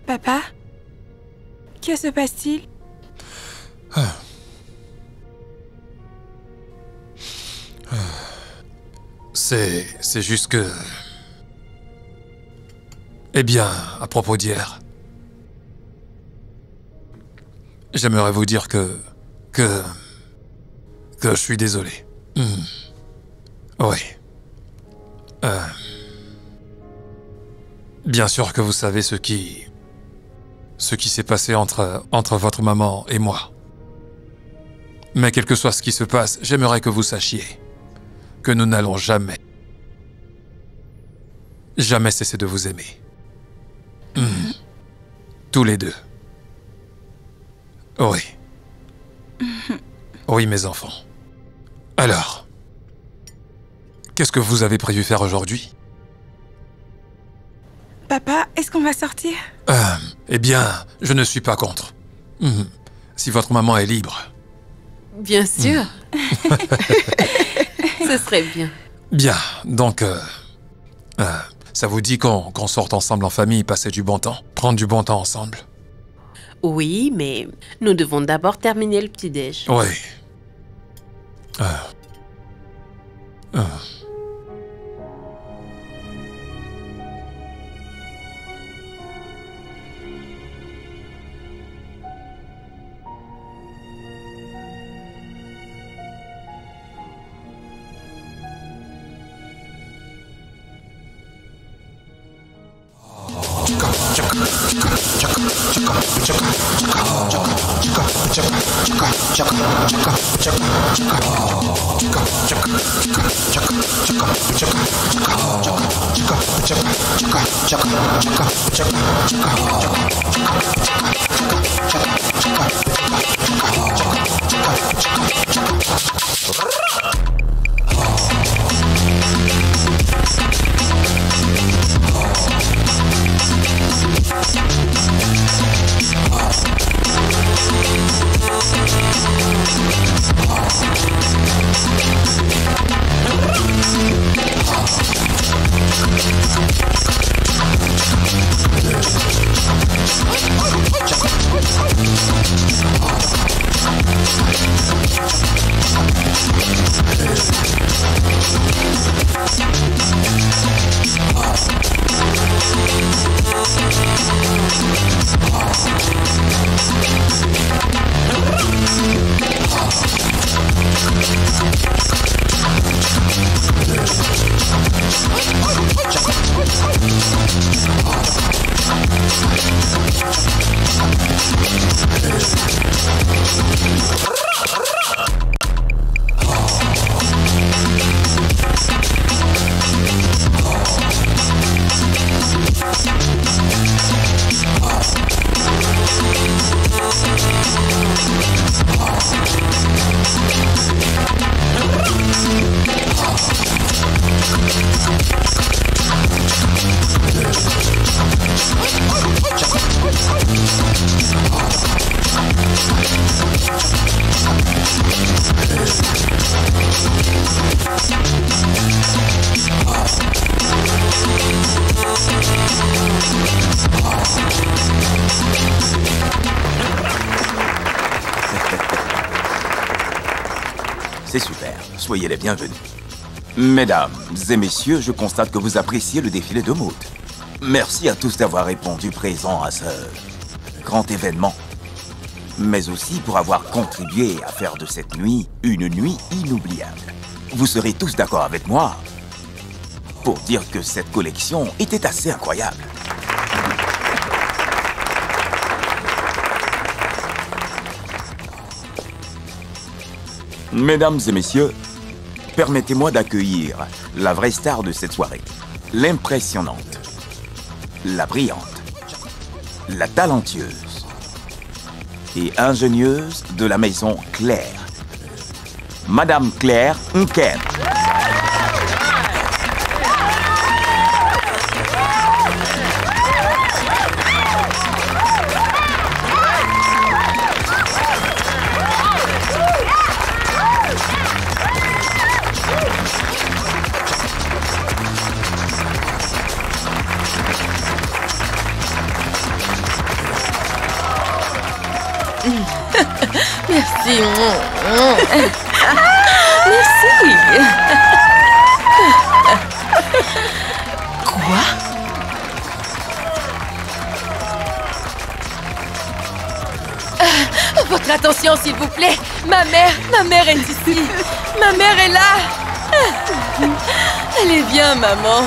Papa, que se passe-t-il? C'est juste que... Eh bien, à propos d'hier, j'aimerais vous dire que je suis désolé. Oui. Bien sûr que vous savez ce qui s'est passé entre votre maman et moi. Mais quel que soit ce qui se passe, j'aimerais que vous sachiez que nous n'allons jamais cesser de vous aimer. Tous les deux. Oui. Oui, mes enfants. Alors, qu'est-ce que vous avez prévu faire aujourd'hui? Papa, est-ce qu'on va sortir? Eh bien, je ne suis pas contre. Si votre maman est libre. Bien sûr. Ce serait bien. Bien, donc, ça vous dit qu'on sorte ensemble en famille, passer du bon temps, prendre du bon temps ensemble? Oui, mais nous devons d'abord terminer le petit-déj. Oui. C'est super. Soyez les bienvenus. Mesdames et messieurs, je constate que vous appréciez le défilé de mode. Merci à tous d'avoir répondu présent à ce grand événement, mais aussi pour avoir contribué à faire de cette nuit une nuit inoubliable. Vous serez tous d'accord avec moi pour dire que cette collection était assez incroyable. Mesdames et messieurs, permettez-moi d'accueillir la vraie star de cette soirée, l'impressionnante, la brillante, la talentueuse et ingénieuse de la maison Claire, Madame Claire Nkem. Merci. Merci. Quoi? Votre attention, s'il vous plaît. Ma mère est ici. Ma mère est là. Allez, viens, maman.